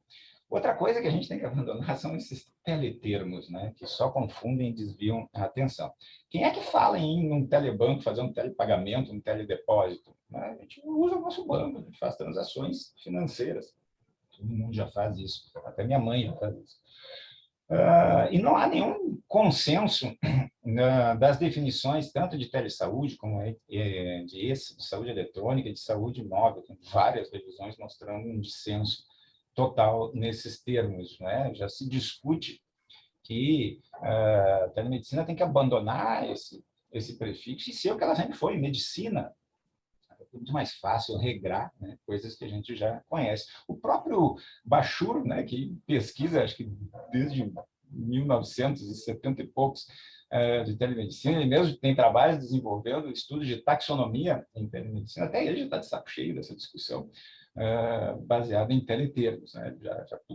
Outra coisa que a gente tem que abandonar são esses teletermos, né, que só confundem e desviam a atenção. Quem é que fala em um telebanco, fazer um telepagamento, um teledepósito? A gente usa o nosso banco, a gente faz transações financeiras. Todo mundo já faz isso, até minha mãe já faz isso. E não há nenhum consenso das definições, tanto de telesaúde como de saúde eletrônica, de saúde móvel, com várias revisões mostrando um dissenso total nesses termos, né? Já se discute que a telemedicina tem que abandonar esse prefixo e ser o que ela sempre foi, medicina. É muito mais fácil regrar, né, coisas que a gente já conhece. O próprio Bachur, né, que pesquisa, acho que desde 1970 e poucos, de telemedicina, ele mesmo tem trabalhos desenvolvendo estudos de taxonomia em telemedicina, até ele já está de saco cheio dessa discussão, baseada em teletermos, né?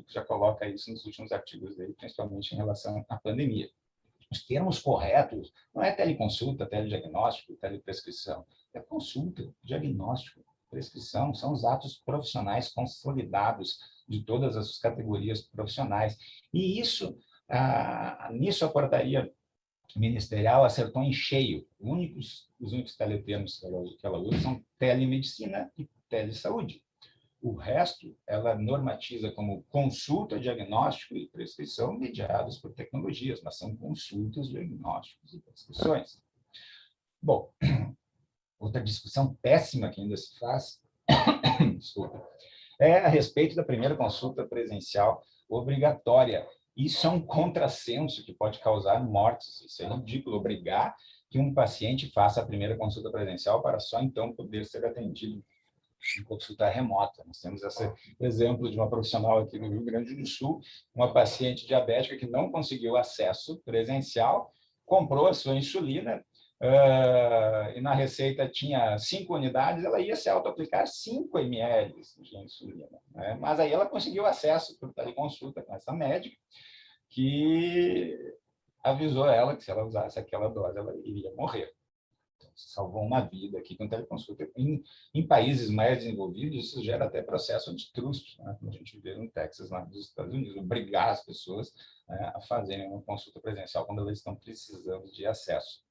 Já coloca isso nos últimos artigos dele, principalmente em relação à pandemia. Os termos corretos não é teleconsulta, telediagnóstico, teleprescrição, é consulta, diagnóstico, prescrição, são os atos profissionais consolidados de todas as categorias profissionais. E isso, nisso a portaria ministerial acertou em cheio. Os únicos teletermos que ela usa são telemedicina e telesaúde. O resto, ela normatiza como consulta, diagnóstico e prescrição mediados por tecnologias, mas são consultas, diagnósticos e prescrições. Bom, outra discussão péssima que ainda se faz, desculpa, é a respeito da primeira consulta presencial obrigatória. Isso é um contrassenso que pode causar mortes. Isso é ridículo, obrigar que um paciente faça a primeira consulta presencial para só então poder ser atendido em consulta remota. Nós temos esse exemplo de uma profissional aqui no Rio Grande do Sul, uma paciente diabética que não conseguiu acesso presencial, comprou a sua insulina, e na receita tinha 5 unidades, ela ia se auto-aplicar 5 ml de insulina, né? Mas aí ela conseguiu acesso por teleconsulta com essa médica, que avisou ela que se ela usasse aquela dose, ela iria morrer. Então, salvou uma vida aqui com teleconsulta. Em países mais desenvolvidos, isso gera até processo antitrust, né? Como a gente vê no Texas, lá nos Estados Unidos, obrigar as pessoas, né, a fazerem uma consulta presencial quando elas estão precisando de acesso.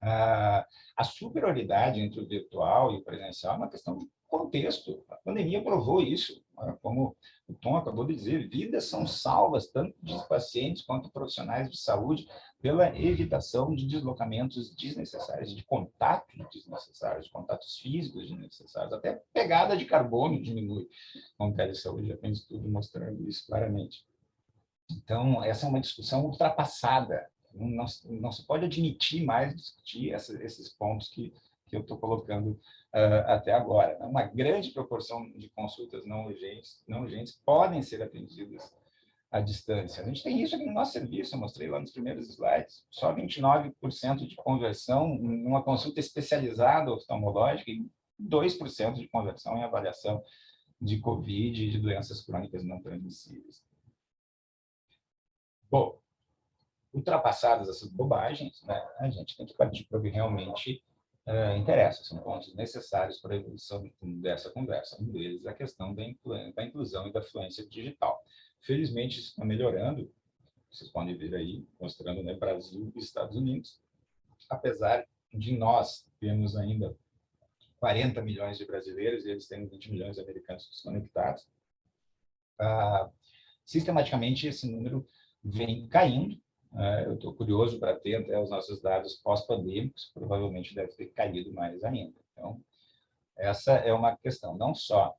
A superioridade entre o virtual e o presencial é uma questão de contexto. A pandemia provou isso. Como o Tom acabou de dizer, vidas são salvas, tanto de pacientes quanto profissionais de saúde, pela evitação de deslocamentos desnecessários, de contatos desnecessários, de contatos físicos desnecessários. Até pegada de carbono diminui, como a saúde já tem estudo mostrando isso claramente. Então, essa é uma discussão ultrapassada. Não se pode admitir mais discutir esses pontos que eu estou colocando até agora. Uma grande proporção de consultas não urgentes podem ser atendidas à distância. A gente tem isso aqui no nosso serviço, eu mostrei lá nos primeiros slides. Só 29% de conversão numa consulta especializada oftalmológica e 2% de conversão em avaliação de COVID e de doenças crônicas não transmissíveis. Bom, ultrapassadas essas bobagens, né, a gente tem que partir para o que realmente interessa. São pontos necessários para a evolução dessa conversa. Um deles é a questão da inclusão e da fluência digital. Felizmente, isso está melhorando. Vocês podem ver aí, mostrando, né, Brasil e Estados Unidos. Apesar de nós termos ainda 40 milhões de brasileiros e eles têm 20 milhões de americanos desconectados, sistematicamente esse número vem caindo. Eu estou curioso para ter até os nossos dados pós-pandêmicos, provavelmente deve ter caído mais ainda. Então, essa é uma questão, não só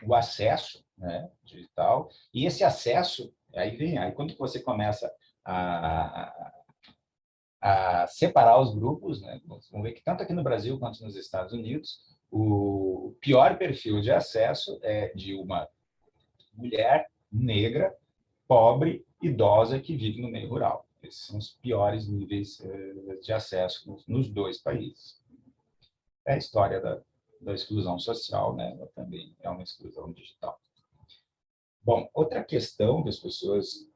o acesso, né, digital, e esse acesso, aí quando você começa a separar os grupos, né, vamos ver que tanto aqui no Brasil quanto nos Estados Unidos, o pior perfil de acesso é de uma mulher negra, pobre, idosa, que vive no meio rural. Esses são os piores níveis de acesso nos dois países. É a história da exclusão social, né? Ela também é uma exclusão digital. Bom, outra questão que as pessoas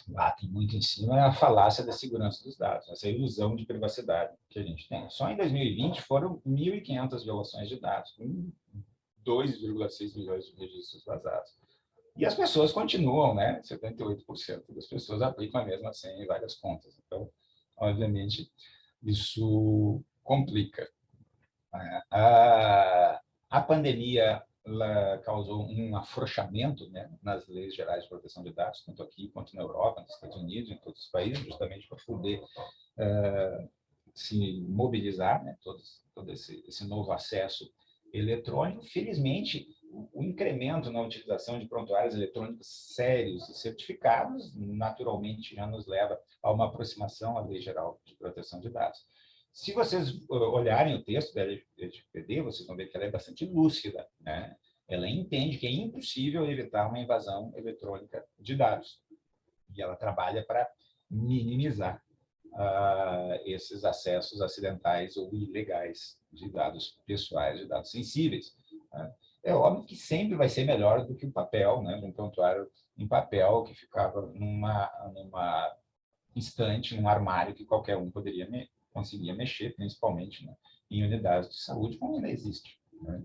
batem muito em cima é a falácia da segurança dos dados, essa ilusão de privacidade que a gente tem. Só em 2020 foram 1.500 violações de dados, com 2,6 milhões de registros vazados. E as pessoas continuam, né? 78% das pessoas aplicam a mesma senha em várias contas. Então, obviamente, isso complica. A pandemia causou um afrouxamento, né, nas leis gerais de proteção de dados, tanto aqui quanto na Europa, nos Estados Unidos, em todos os países, justamente para poder se mobilizar, né, todo esse novo acesso eletrônico. Felizmente, o incremento na utilização de prontuários eletrônicos sérios e certificados, naturalmente, já nos leva a uma aproximação à Lei Geral de Proteção de Dados. Se vocês olharem o texto da LGPD, vocês vão ver que ela é bastante lúcida, né? Ela entende que é impossível evitar uma invasão eletrônica de dados. E ela trabalha para minimizar esses acessos acidentais ou ilegais de dados pessoais, de dados sensíveis. É óbvio que sempre vai ser melhor do que o papel, né? Um prontuário em papel que ficava numa estante, num armário que qualquer um conseguia mexer, principalmente, né, em unidades de saúde, como ainda existe, né?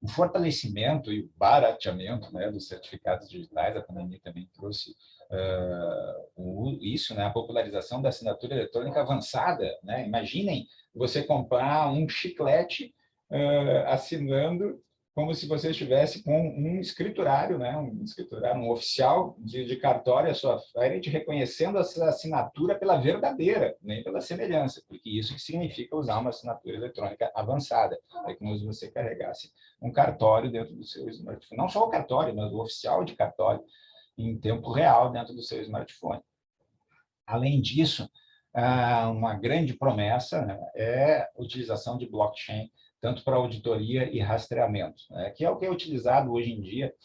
O fortalecimento e o barateamento, né, dos certificados digitais, a pandemia também trouxe isso, né, a popularização da assinatura eletrônica avançada, né? Imaginem você comprar um chiclete assinando como se você estivesse com um escriturário, né, um oficial de cartório à sua frente, reconhecendo essa assinatura pela verdadeira, nem pela semelhança, porque isso que significa usar uma assinatura eletrônica avançada. É como se você carregasse um cartório dentro do seu smartphone. Não só o cartório, mas o oficial de cartório em tempo real dentro do seu smartphone. Além disso, uma grande promessa, né, é a utilização de blockchain tanto para auditoria e rastreamento, né, que é o que é utilizado hoje em dia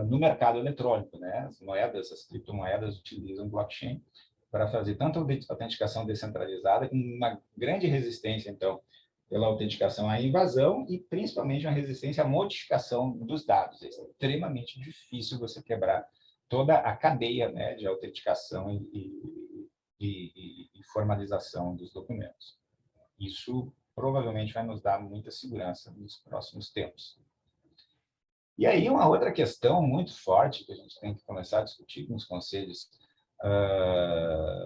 no mercado eletrônico, né? As criptomoedas utilizam blockchain para fazer tanto a autenticação descentralizada, com uma grande resistência, então, pela autenticação à invasão e, principalmente, uma resistência à modificação dos dados. É extremamente difícil você quebrar toda a cadeia, né, de autenticação e formalização dos documentos. Isso provavelmente vai nos dar muita segurança nos próximos tempos. E aí, uma outra questão muito forte que a gente tem que começar a discutir com os conselhos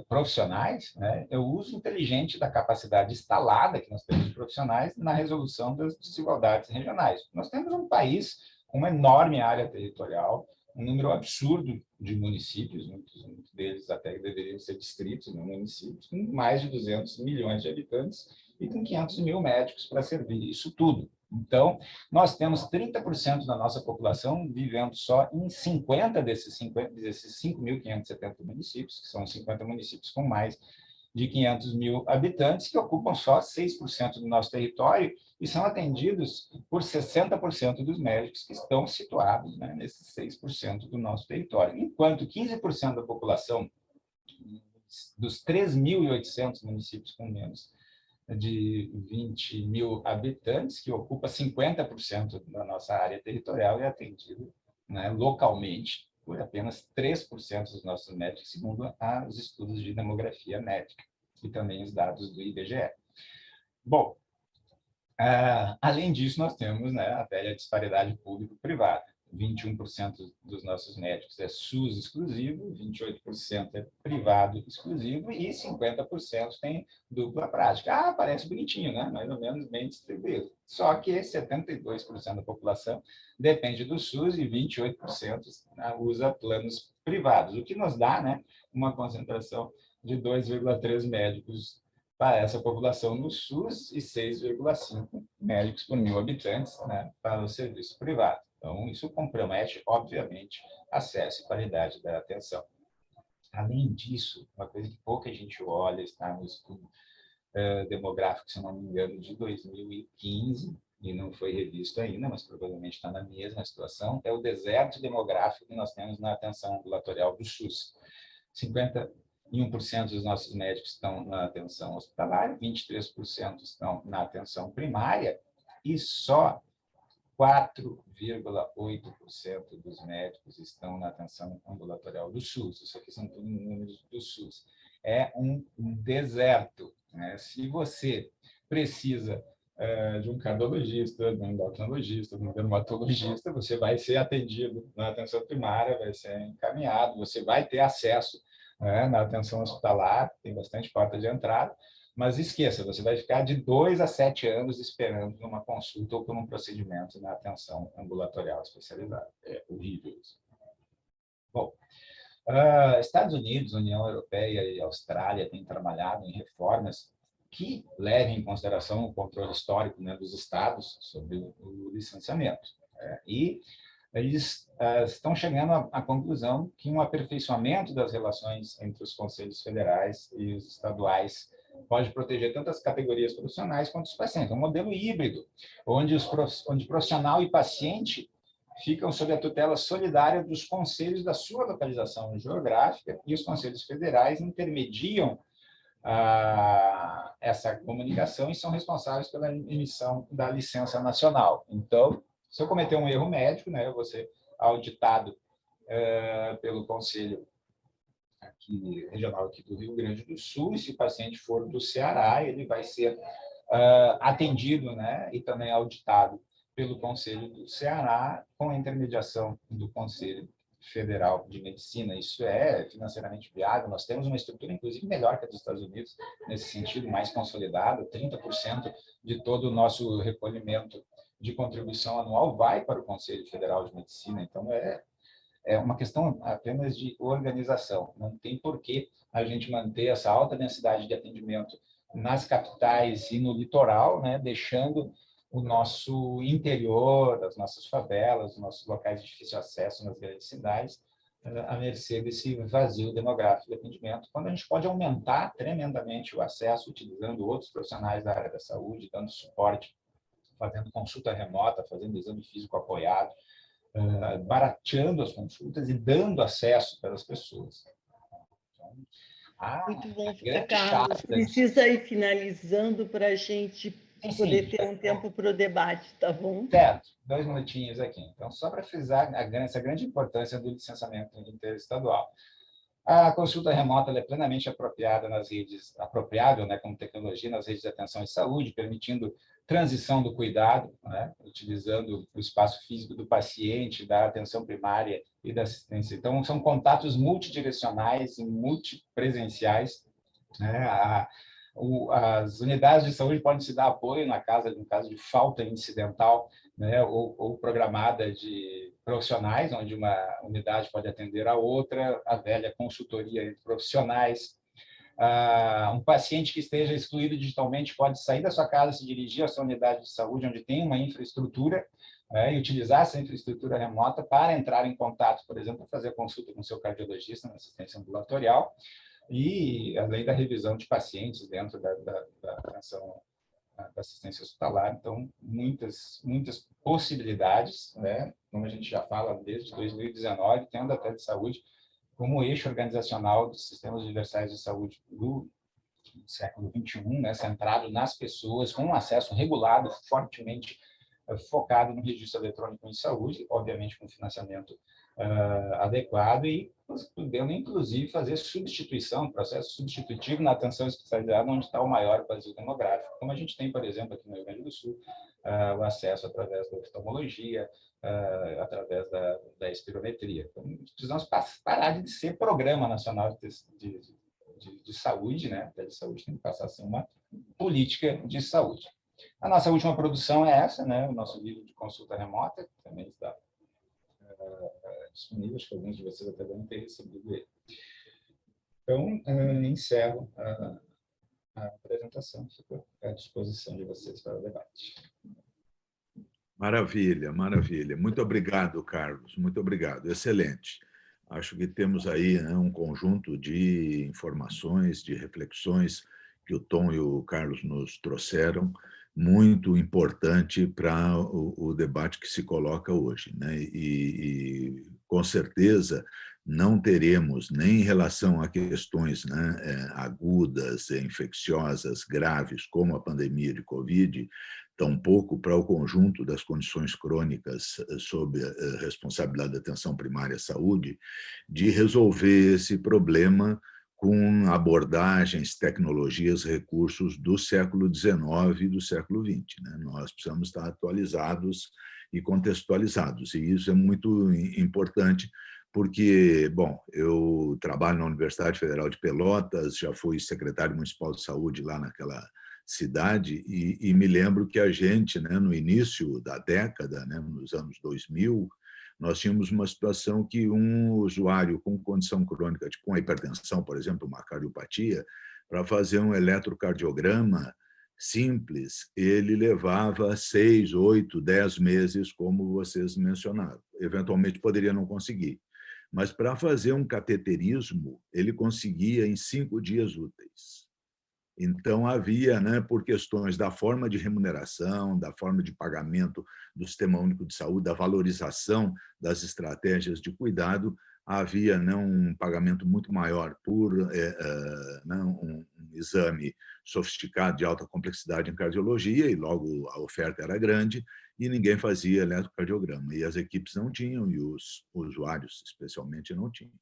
profissionais, né, é o uso inteligente da capacidade instalada que nós temos de profissionais na resolução das desigualdades regionais. Nós temos um país com uma enorme área territorial, um número absurdo de municípios, muitos deles até deveriam ser distritos, não municípios, com mais de 200 milhões de habitantes e com 500 mil médicos para servir isso tudo. Então, nós temos 30% da nossa população vivendo só em 50 desses 5.570 municípios, que são 50 municípios com mais de 500 mil habitantes, que ocupam só 6% do nosso território e são atendidos por 60% dos médicos que estão situados, né, nesses 6% do nosso território. Enquanto 15% da população dos 3.800 municípios com menos de 20 mil habitantes, que ocupa 50% da nossa área territorial, é atendido, né, localmente por apenas 3% dos nossos médicos, segundo os estudos de demografia médica e também os dados do IBGE. Bom, além disso, nós temos, né, a velha disparidade público-privada. 21% dos nossos médicos é SUS exclusivo, 28% é privado exclusivo e 50% tem dupla prática. Parece bonitinho, né? Mais ou menos bem distribuído. Só que 72% da população depende do SUS e 28% usa planos privados, o que nos dá, né, uma concentração de 2,3 médicos para essa população no SUS e 6,5 médicos por 1.000 habitantes, né, para o serviço privado. Então, isso compromete, obviamente, acesso e qualidade da atenção. Além disso, uma coisa que pouca gente olha, está no estudo demográfico, se não me engano, de 2015, e não foi revisto ainda, mas provavelmente está na mesma situação, é o deserto demográfico que nós temos na atenção ambulatorial do SUS. 51% dos nossos médicos estão na atenção hospitalar, 23% estão na atenção primária, e só 4,8% dos médicos estão na atenção ambulatorial do SUS. Isso aqui são todos números do SUS. É um deserto, né? Se você precisa de um cardiologista, de um endocrinologista, de um dermatologista, você vai ser atendido na atenção primária, vai ser encaminhado, você vai ter acesso, né, na atenção hospitalar, tem bastante porta de entrada, mas esqueça, você vai ficar de 2 a 7 anos esperando numa consulta ou por um procedimento na atenção ambulatorial especializada. É horrível isso. Bom, Estados Unidos, União Europeia e Austrália têm trabalhado em reformas que levem em consideração o controle histórico, né, dos estados sobre o licenciamento. E eles estão chegando à conclusão que um aperfeiçoamento das relações entre os conselhos federais e os estaduais pode proteger tanto as categorias profissionais quanto os pacientes. É um modelo híbrido, onde profissional e paciente ficam sob a tutela solidária dos conselhos da sua localização geográfica e os conselhos federais intermediam essa comunicação e são responsáveis pela emissão da licença nacional. Então, se eu cometer um erro médico, né, eu vou ser auditado pelo conselho regional aqui do Rio Grande do Sul, e se o paciente for do Ceará, ele vai ser atendido, né, e também auditado pelo Conselho do Ceará, com a intermediação do Conselho Federal de Medicina. Isso é financeiramente viável. Nós temos uma estrutura, inclusive, melhor que a dos Estados Unidos, nesse sentido, mais consolidada. 30% de todo o nosso recolhimento de contribuição anual vai para o Conselho Federal de Medicina. Então, é uma questão apenas de organização. Não tem por que a gente manter essa alta densidade de atendimento nas capitais e no litoral, né, deixando o nosso interior, as nossas favelas, os nossos locais de difícil acesso nas grandes cidades, à mercê desse vazio demográfico de atendimento, quando a gente pode aumentar tremendamente o acesso utilizando outros profissionais da área da saúde, dando suporte fazendo consulta remota, fazendo exame físico apoiado, barateando as consultas e dando acesso para as pessoas. Então, muito bom, grande Carlos. chata Precisa ir finalizando para a gente poder ter um tempo para o debate, tá bom? Certo, 2 minutinhos aqui. Então, só para frisar essa grande importância do licenciamento interestadual. A consulta remota é plenamente apropriada nas redes, apropriável, né, como tecnologia nas redes de atenção e saúde, permitindo transição do cuidado, né, utilizando o espaço físico do paciente, da atenção primária e da assistência. Então, são contatos multidirecionais e multipresenciais, né? As unidades de saúde podem se dar apoio no caso de falta incidental, né, ou programada de profissionais, onde uma unidade pode atender a outra, a velha consultoria entre profissionais. Um paciente que esteja excluído digitalmente pode sair da sua casa, se dirigir à sua unidade de saúde, onde tem uma infraestrutura, né, e utilizar essa infraestrutura remota para entrar em contato, por exemplo, para fazer consulta com o seu cardiologista na assistência ambulatorial, e além da revisão de pacientes dentro da atenção da assistência hospitalar. Então, muitas possibilidades, né? Como a gente já fala desde 2019, tendo a telesaúde como eixo organizacional dos sistemas universais de saúde do século XXI, né? Centrado nas pessoas, com um acesso regulado, fortemente focado no registro eletrônico em saúde, obviamente com financiamento adequado e podendo, inclusive, fazer substituição, processo substitutivo na atenção especializada, onde está o maior vazio demográfico, como a gente tem, por exemplo, aqui no Rio Grande do Sul, o acesso através da oftalmologia, através da espirometria. Então, precisamos parar de ser Programa Nacional de Saúde, né? A saúde tem que passar a ser uma política de saúde. A nossa última produção é essa, né? O nosso livro de consulta remota, que também está disponível, acho que alguns de vocês até devem ter recebido ele. Então, encerro a apresentação, fico à disposição de vocês para o debate. Maravilha, maravilha. Muito obrigado, Carlos, muito obrigado, excelente. Acho que temos aí, né, um conjunto de informações, de reflexões que o Tom e o Carlos nos trouxeram, muito importante para o debate que se coloca hoje, né? E com certeza não teremos, nem em relação a questões, né, agudas, infecciosas, graves, como a pandemia de Covid, tampouco para o conjunto das condições crônicas sob a responsabilidade da atenção primária à saúde, de resolver esse problema com abordagens, tecnologias, recursos do século XIX e do século XX. Né? Nós precisamos estar atualizados e contextualizados, e isso é muito importante, porque, bom, eu trabalho na Universidade Federal de Pelotas, já fui secretário municipal de saúde lá naquela cidade, e me lembro que a gente, né, no início da década, né, nos anos 2000, nós tínhamos uma situação que um usuário com condição crônica, tipo uma hipertensão, por exemplo, uma cardiopatia, para fazer um eletrocardiograma simples, ele levava 6, 8, 10 meses, como vocês mencionaram. Eventualmente poderia não conseguir. Mas para fazer um cateterismo, ele conseguia em 5 dias úteis. Então, havia, né, por questões da forma de remuneração, da forma de pagamento do Sistema Único de Saúde, da valorização das estratégias de cuidado, havia, né, um pagamento muito maior por né, um exame sofisticado de alta complexidade em cardiologia, e logo a oferta era grande, e ninguém fazia eletrocardiograma. E as equipes não tinham, e os usuários, especialmente, não tinham.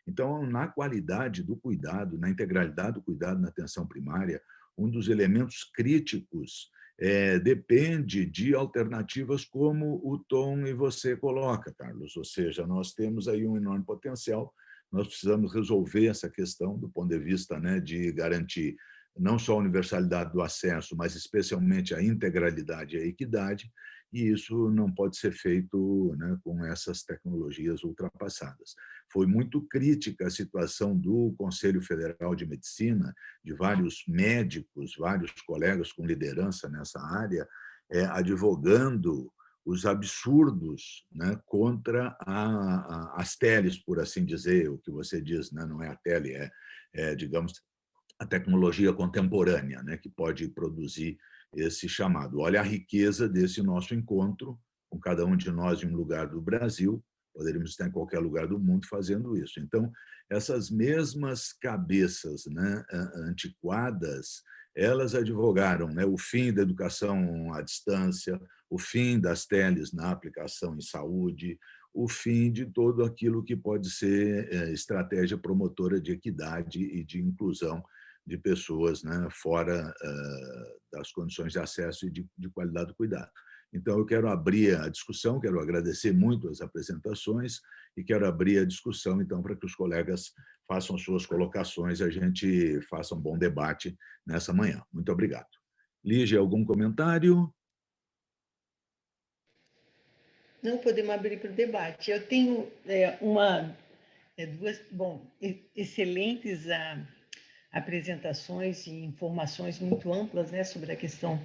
Então, na qualidade do cuidado, na integralidade do cuidado na atenção primária, um dos elementos críticos depende de alternativas como o Tom e você coloca, Carlos. Ou seja, nós temos aí um enorme potencial, nós precisamos resolver essa questão do ponto de vista, né, de garantir não só a universalidade do acesso, mas especialmente a integralidade e a equidade, e isso não pode ser feito, né, com essas tecnologias ultrapassadas. Foi muito crítica a situação do Conselho Federal de Medicina, de vários médicos, vários colegas com liderança nessa área, advogando os absurdos, né, contra as teles, por assim dizer, o que você diz, né, não é a tele, digamos, a tecnologia contemporânea, né, que pode produzir esse chamado. Olha a riqueza desse nosso encontro, com cada um de nós em um lugar do Brasil, poderíamos estar em qualquer lugar do mundo fazendo isso. Então, essas mesmas cabeças, né, antiquadas, elas advogaram, né, o fim da educação à distância, o fim das teles na aplicação em saúde, o fim de todo aquilo que pode ser estratégia promotora de equidade e de inclusão de pessoas, né, fora das condições de acesso e de qualidade do cuidado. Então, eu quero abrir a discussão, quero agradecer muito as apresentações e quero abrir a discussão, então, para que os colegas façam suas colocações e a gente faça um bom debate nessa manhã. Muito obrigado. Lígia, algum comentário? Não podemos abrir para o debate. Eu tenho duas excelentes apresentações e informações muito amplas, né, sobre a questão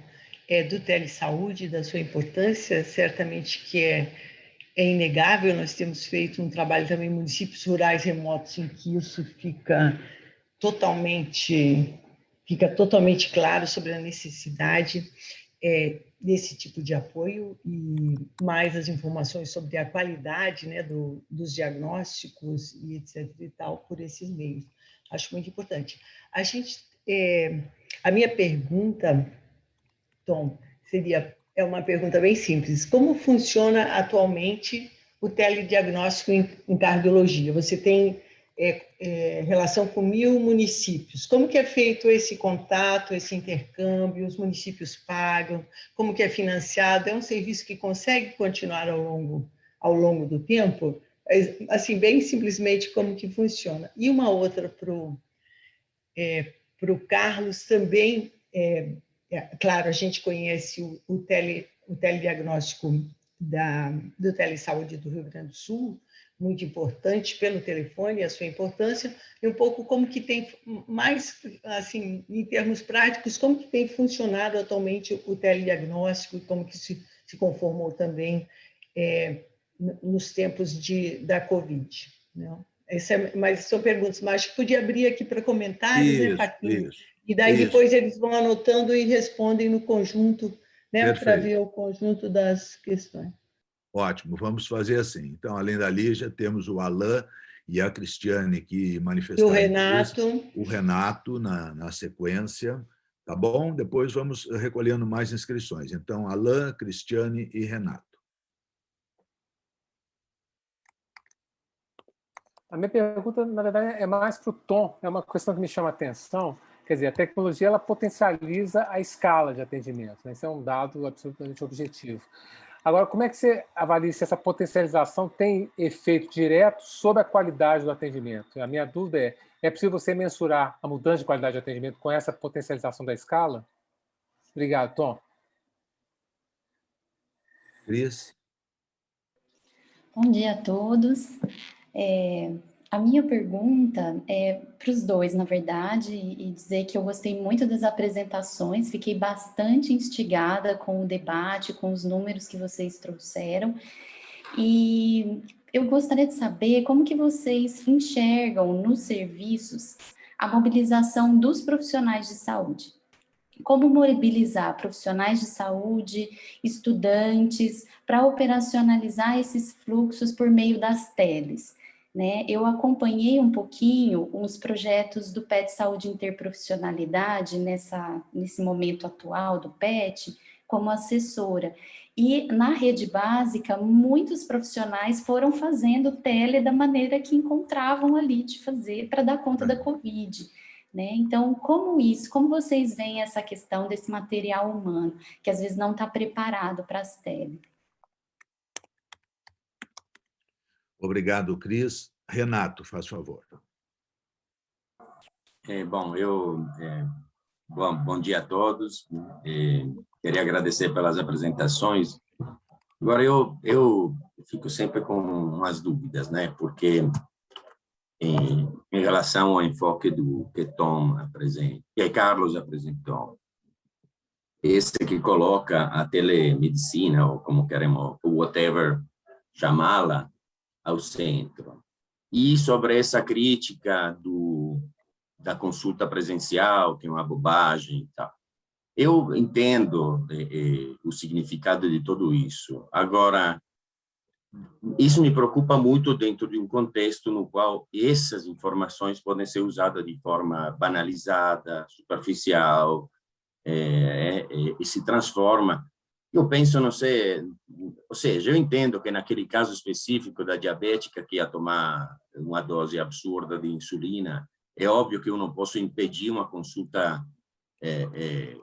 do telesaúde, da sua importância, certamente que é inegável. Nós temos feito um trabalho também em municípios rurais remotos em que isso fica totalmente claro sobre a necessidade desse tipo de apoio e mais as informações sobre a qualidade, né, dos diagnósticos e etc. e tal por esses meios. Acho muito importante. A minha pergunta, Tom, é uma pergunta bem simples. Como funciona atualmente o telediagnóstico em cardiologia? Você tem relação com 1.000 municípios. Como que é feito esse contato, esse intercâmbio? Os municípios pagam? Como que é financiado? É um serviço que consegue continuar ao longo do tempo? Assim, bem simplesmente, como que funciona? E uma outra para o Carlos também. Claro, a gente conhece o telediagnóstico do Telesaúde do Rio Grande do Sul, muito importante pelo telefone, a sua importância, e um pouco como que tem, mais assim, em termos práticos, como que tem funcionado atualmente o telediagnóstico e como que se conformou também nos tempos da Covid. Né? Mas são perguntas, mas acho que podia abrir aqui para comentários, né, Paquinho? E daí depois eles vão anotando e respondem no conjunto, né, para ver o conjunto das questões. Ótimo, vamos fazer assim. Então, além da Lígia, temos o Alain e a Cristiane que manifestaram. E o Renato. O Renato na sequência, tá bom? Depois vamos recolhendo mais inscrições. Então, Alain, Cristiane e Renato. A minha pergunta, na verdade, é mais para o Tom, é uma questão que me chama a atenção. Quer dizer, a tecnologia ela potencializa a escala de atendimento, né? Isso é um dado absolutamente objetivo. Agora, como é que você avalia se essa potencialização tem efeito direto sobre a qualidade do atendimento? A minha dúvida é possível você mensurar a mudança de qualidade de atendimento com essa potencialização da escala? Obrigado, Tom. Cris? Bom dia a todos. A minha pergunta é para os dois, na verdade, e dizer que eu gostei muito das apresentações, fiquei bastante instigada com o debate, com os números que vocês trouxeram, e eu gostaria de saber como que vocês enxergam nos serviços a mobilização dos profissionais de saúde. Como mobilizar profissionais de saúde, estudantes, para operacionalizar esses fluxos por meio das teles. Né? Eu acompanhei um pouquinho os projetos do PET Saúde Interprofissionalidade nesse momento atual do PET, como assessora. E na rede básica, muitos profissionais foram fazendo tele da maneira que encontravam ali de fazer para dar conta da Covid. Né? Então, como vocês veem essa questão desse material humano, que às vezes não está preparado para as tele? Obrigado, Cris. Renato, faz favor. Bom dia a todos. Queria agradecer pelas apresentações. Agora, eu fico sempre com umas dúvidas, né? Porque em relação ao enfoque que Tom apresenta, que Carlos apresentou, esse que coloca a telemedicina, ou como queremos, whatever chamá-la, ao centro. E sobre essa crítica da consulta presencial, que é uma bobagem e tal. Eu entendo o significado de tudo isso. Agora, isso me preocupa muito dentro de um contexto no qual essas informações podem ser usadas de forma banalizada, superficial, e se transforma. Eu penso, não sei, ou seja, eu entendo que naquele caso específico da diabética que ia tomar uma dose absurda de insulina, é óbvio que eu não posso impedir uma consulta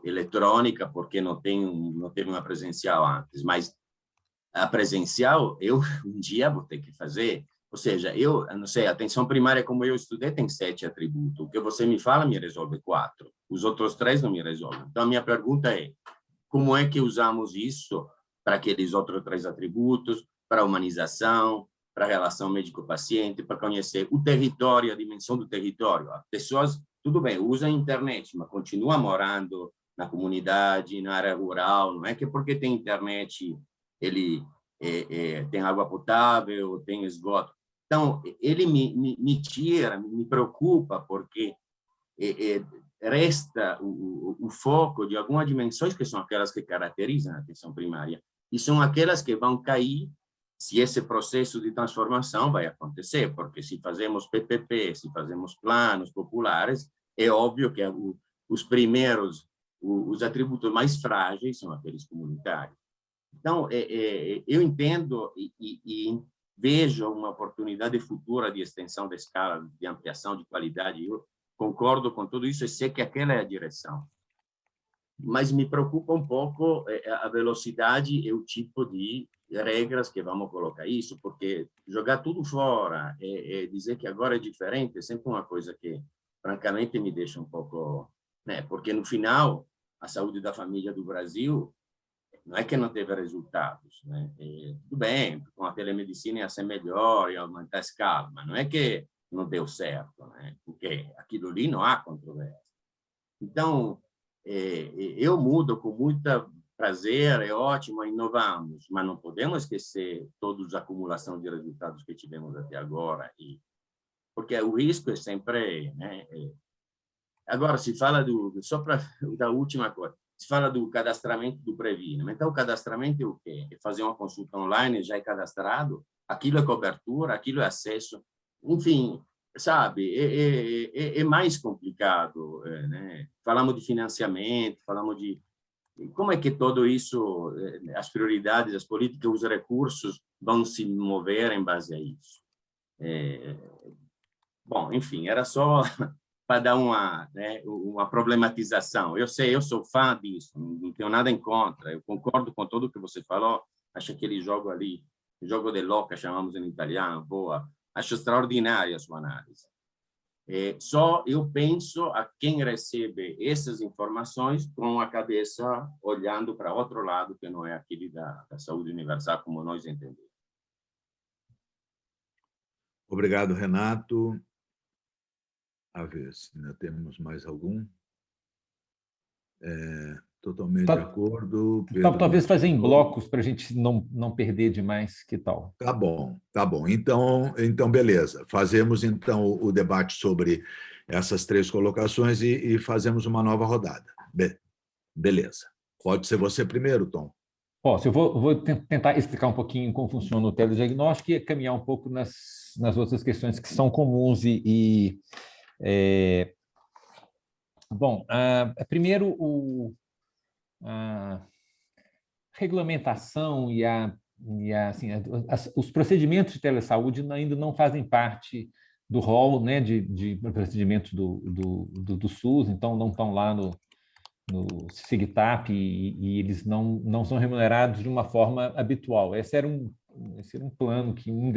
eletrônica porque não teve uma presencial antes, mas a presencial eu um dia vou ter que fazer. Ou seja, eu não sei, a atenção primária, como eu estudei, tem 7 atributos. O que você me fala me resolve 4. Os outros 3 não me resolvem. Então, a minha pergunta é, como é que usamos isso para aqueles outros 3 atributos, para a humanização, para a relação médico-paciente, para conhecer o território, a dimensão do território? As pessoas, tudo bem, usam a internet, mas continuam morando na comunidade, na área rural. Não é que porque tem internet ele tem água potável, tem esgoto. Então, ele me tira, me preocupa, porque resta o foco de algumas dimensões que são aquelas que caracterizam a atenção primária, e são aquelas que vão cair se esse processo de transformação vai acontecer, porque se fazemos PPP, se fazemos planos populares, é óbvio que os primeiros, os atributos mais frágeis são aqueles comunitários. Então, eu entendo e vejo uma oportunidade futura de extensão da escala, de ampliação, de qualidade. Eu concordo com tudo isso e sei que aquela é a direção. Mas me preocupa um pouco a velocidade e o tipo de regras que vamos colocar isso, porque jogar tudo fora dizer que agora é diferente é sempre uma coisa que, francamente, me deixa um pouco... né? Porque, no final, a saúde da família do Brasil não é que não teve resultados, né? Tudo bem, com a telemedicina ia ser melhor, ia aumentar a escala, mas não é que não deu certo, né? Porque aquilo ali não há controvérsia. Então, eu mudo com muito prazer, é ótimo, inovamos, mas não podemos esquecer toda a acumulação de resultados que tivemos até agora, porque o risco é sempre... né? Agora, se fala só para da última coisa, se fala do cadastramento do Previne. Então, o cadastramento é o quê? É fazer uma consulta online, já é cadastrado, aquilo é cobertura, aquilo é acesso, enfim, sabe, é mais complicado, né? Falamos de financiamento, falamos de como é que tudo isso, as prioridades, as políticas, os recursos vão se mover em base a isso. Bom, enfim, era só para dar uma problematização. Eu sei, eu sou fã disso, não tenho nada em contra, eu concordo com tudo que você falou, acho aquele jogo ali, jogo de louca, chamamos em italiano, boa, acho extraordinária a sua análise. Só eu penso a quem recebe essas informações com a cabeça olhando para outro lado, que não é aquele da saúde universal, como nós entendemos. Obrigado, Renato. A ver se ainda temos mais algum. Totalmente de acordo. Pedro, talvez fazer em blocos para a gente não perder demais, que tal? Tá bom, tá bom. Então, beleza. Fazemos, então, o debate sobre essas 3 colocações e fazemos uma nova rodada. Beleza. Pode ser você primeiro, Tom. Posso. Eu vou tentar explicar um pouquinho como funciona o telediagnóstico e caminhar um pouco nas outras questões que são comuns Bom, primeiro, a regulamentação assim, os procedimentos de telesaúde ainda não fazem parte do rol, né, de procedimentos do SUS, então não estão lá no SIGTAP e eles não são remunerados de uma forma habitual. Esse era um plano que um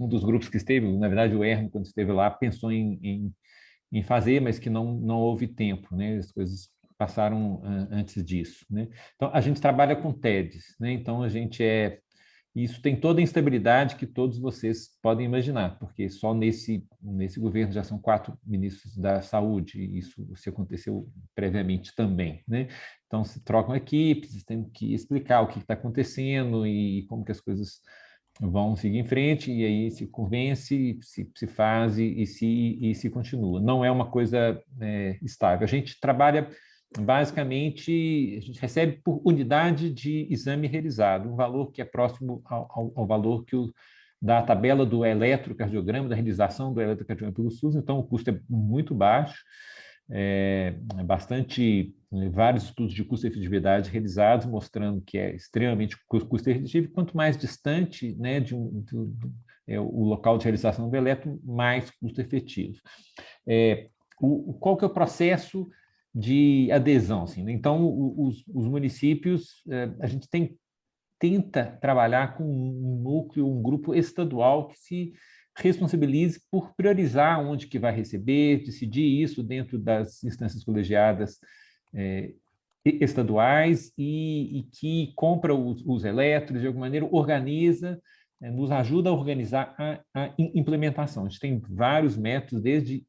dos grupos que esteve, na verdade o Ermo, quando esteve lá, pensou em fazer, mas que não houve tempo, né? As coisas passaram antes disso, né? Então, a gente trabalha com TEDs, né? Então, isso tem toda a instabilidade que todos vocês podem imaginar, porque só nesse governo já são 4 ministros da saúde, e isso se aconteceu previamente também, né? Então, se trocam equipes, tem que explicar o que está acontecendo e como que as coisas vão seguir em frente, e aí se convence, se faz e se continua. Não é uma coisa estável. A gente trabalha basicamente, a gente recebe por unidade de exame realizado, um valor que é próximo ao valor da tabela do eletrocardiograma, da realização do eletrocardiograma pelo SUS, então o custo é muito baixo, vários estudos de custo-efetividade realizados, mostrando que é extremamente custo-efetivo, quanto mais distante, né, o local de realização do eletro, mais custo-efetivo. Qual que é o processo de adesão? Assim, né? Então, os municípios, a gente tenta trabalhar com um núcleo, um grupo estadual que se responsabilize por priorizar onde que vai receber, decidir isso dentro das instâncias colegiadas estaduais e que compra os eletros, de alguma maneira organiza, nos ajuda a organizar a implementação. A gente tem vários métodos, desde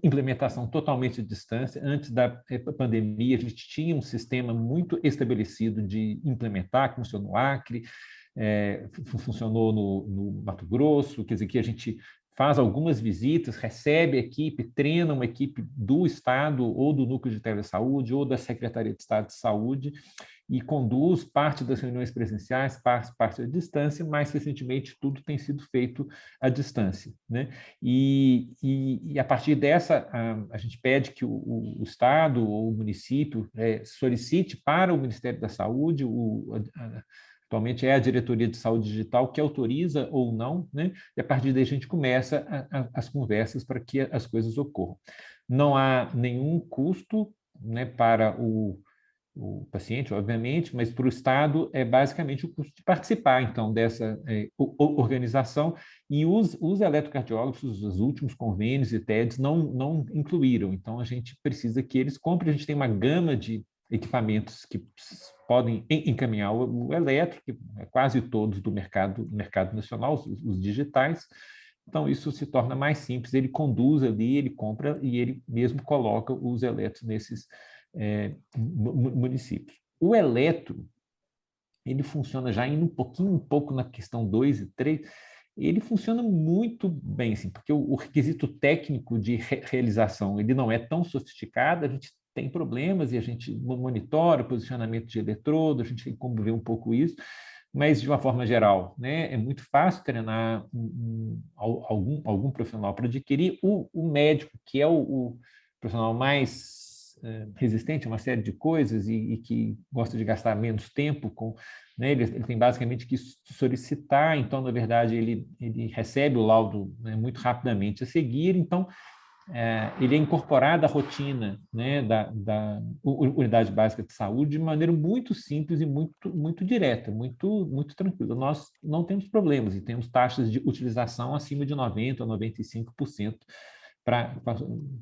implementação totalmente à distância. Antes da pandemia, a gente tinha um sistema muito estabelecido de implementar, que funcionou no Acre, funcionou no Mato Grosso, quer dizer, que a gente faz algumas visitas, recebe a equipe, treina uma equipe do Estado, ou do Núcleo de Telesaúde, ou da Secretaria de Estado de Saúde, e conduz parte das reuniões presenciais, parte à distância, mais recentemente tudo tem sido feito à distância, né? E a partir dessa, a gente pede que o Estado ou o município solicite para o Ministério da Saúde, atualmente é a Diretoria de Saúde Digital que autoriza ou não, né? E a partir daí a gente começa as conversas para que as coisas ocorram. Não há nenhum custo, né, para o paciente, obviamente, mas para o Estado é basicamente o custo de participar, então, dessa organização, e os eletrocardiógrafos, os últimos convênios e TEDs não incluíram, então a gente precisa que eles comprem, a gente tem uma gama de equipamentos que podem encaminhar o eletro, que é quase todos do mercado nacional, os digitais. Então, isso se torna mais simples, ele conduz ali, ele compra e ele mesmo coloca os eletros nesses municípios. O eletro, ele funciona já indo um pouco na questão 2 e 3, ele funciona muito bem, assim, porque o requisito técnico de realização ele não é tão sofisticado, a gente tem problemas e a gente monitora o posicionamento de eletrodo, a gente tem como ver um pouco isso, mas de uma forma geral, né, é muito fácil treinar algum profissional para adquirir. O médico, que é o profissional mais resistente a uma série de coisas e que gosta de gastar menos tempo com, né, ele tem basicamente que solicitar, então, na verdade, ele recebe o laudo, né, muito rapidamente a seguir, então, ele é incorporado à rotina, né, da unidade básica de saúde de maneira muito simples e muito direta, muito tranquila. Nós não temos problemas e temos taxas de utilização acima de 90% a 95%.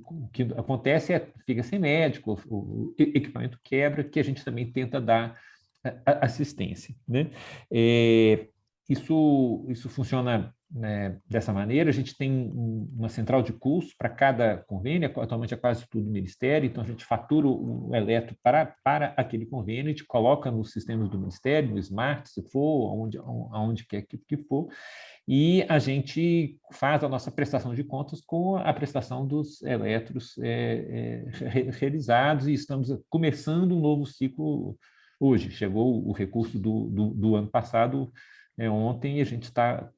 O que acontece fica sem médico, o equipamento quebra, que a gente também tenta dar assistência, né? Isso funciona, né, dessa maneira. A gente tem uma central de custos para cada convênio, atualmente é quase tudo Ministério, então a gente fatura o eletro para aquele convênio, a gente coloca nos sistemas do Ministério, no Smart, se for, aonde quer que for, e a gente faz a nossa prestação de contas com a prestação dos eletros realizados, e estamos começando um novo ciclo hoje. Chegou o recurso do ano passado, ontem, e a gente está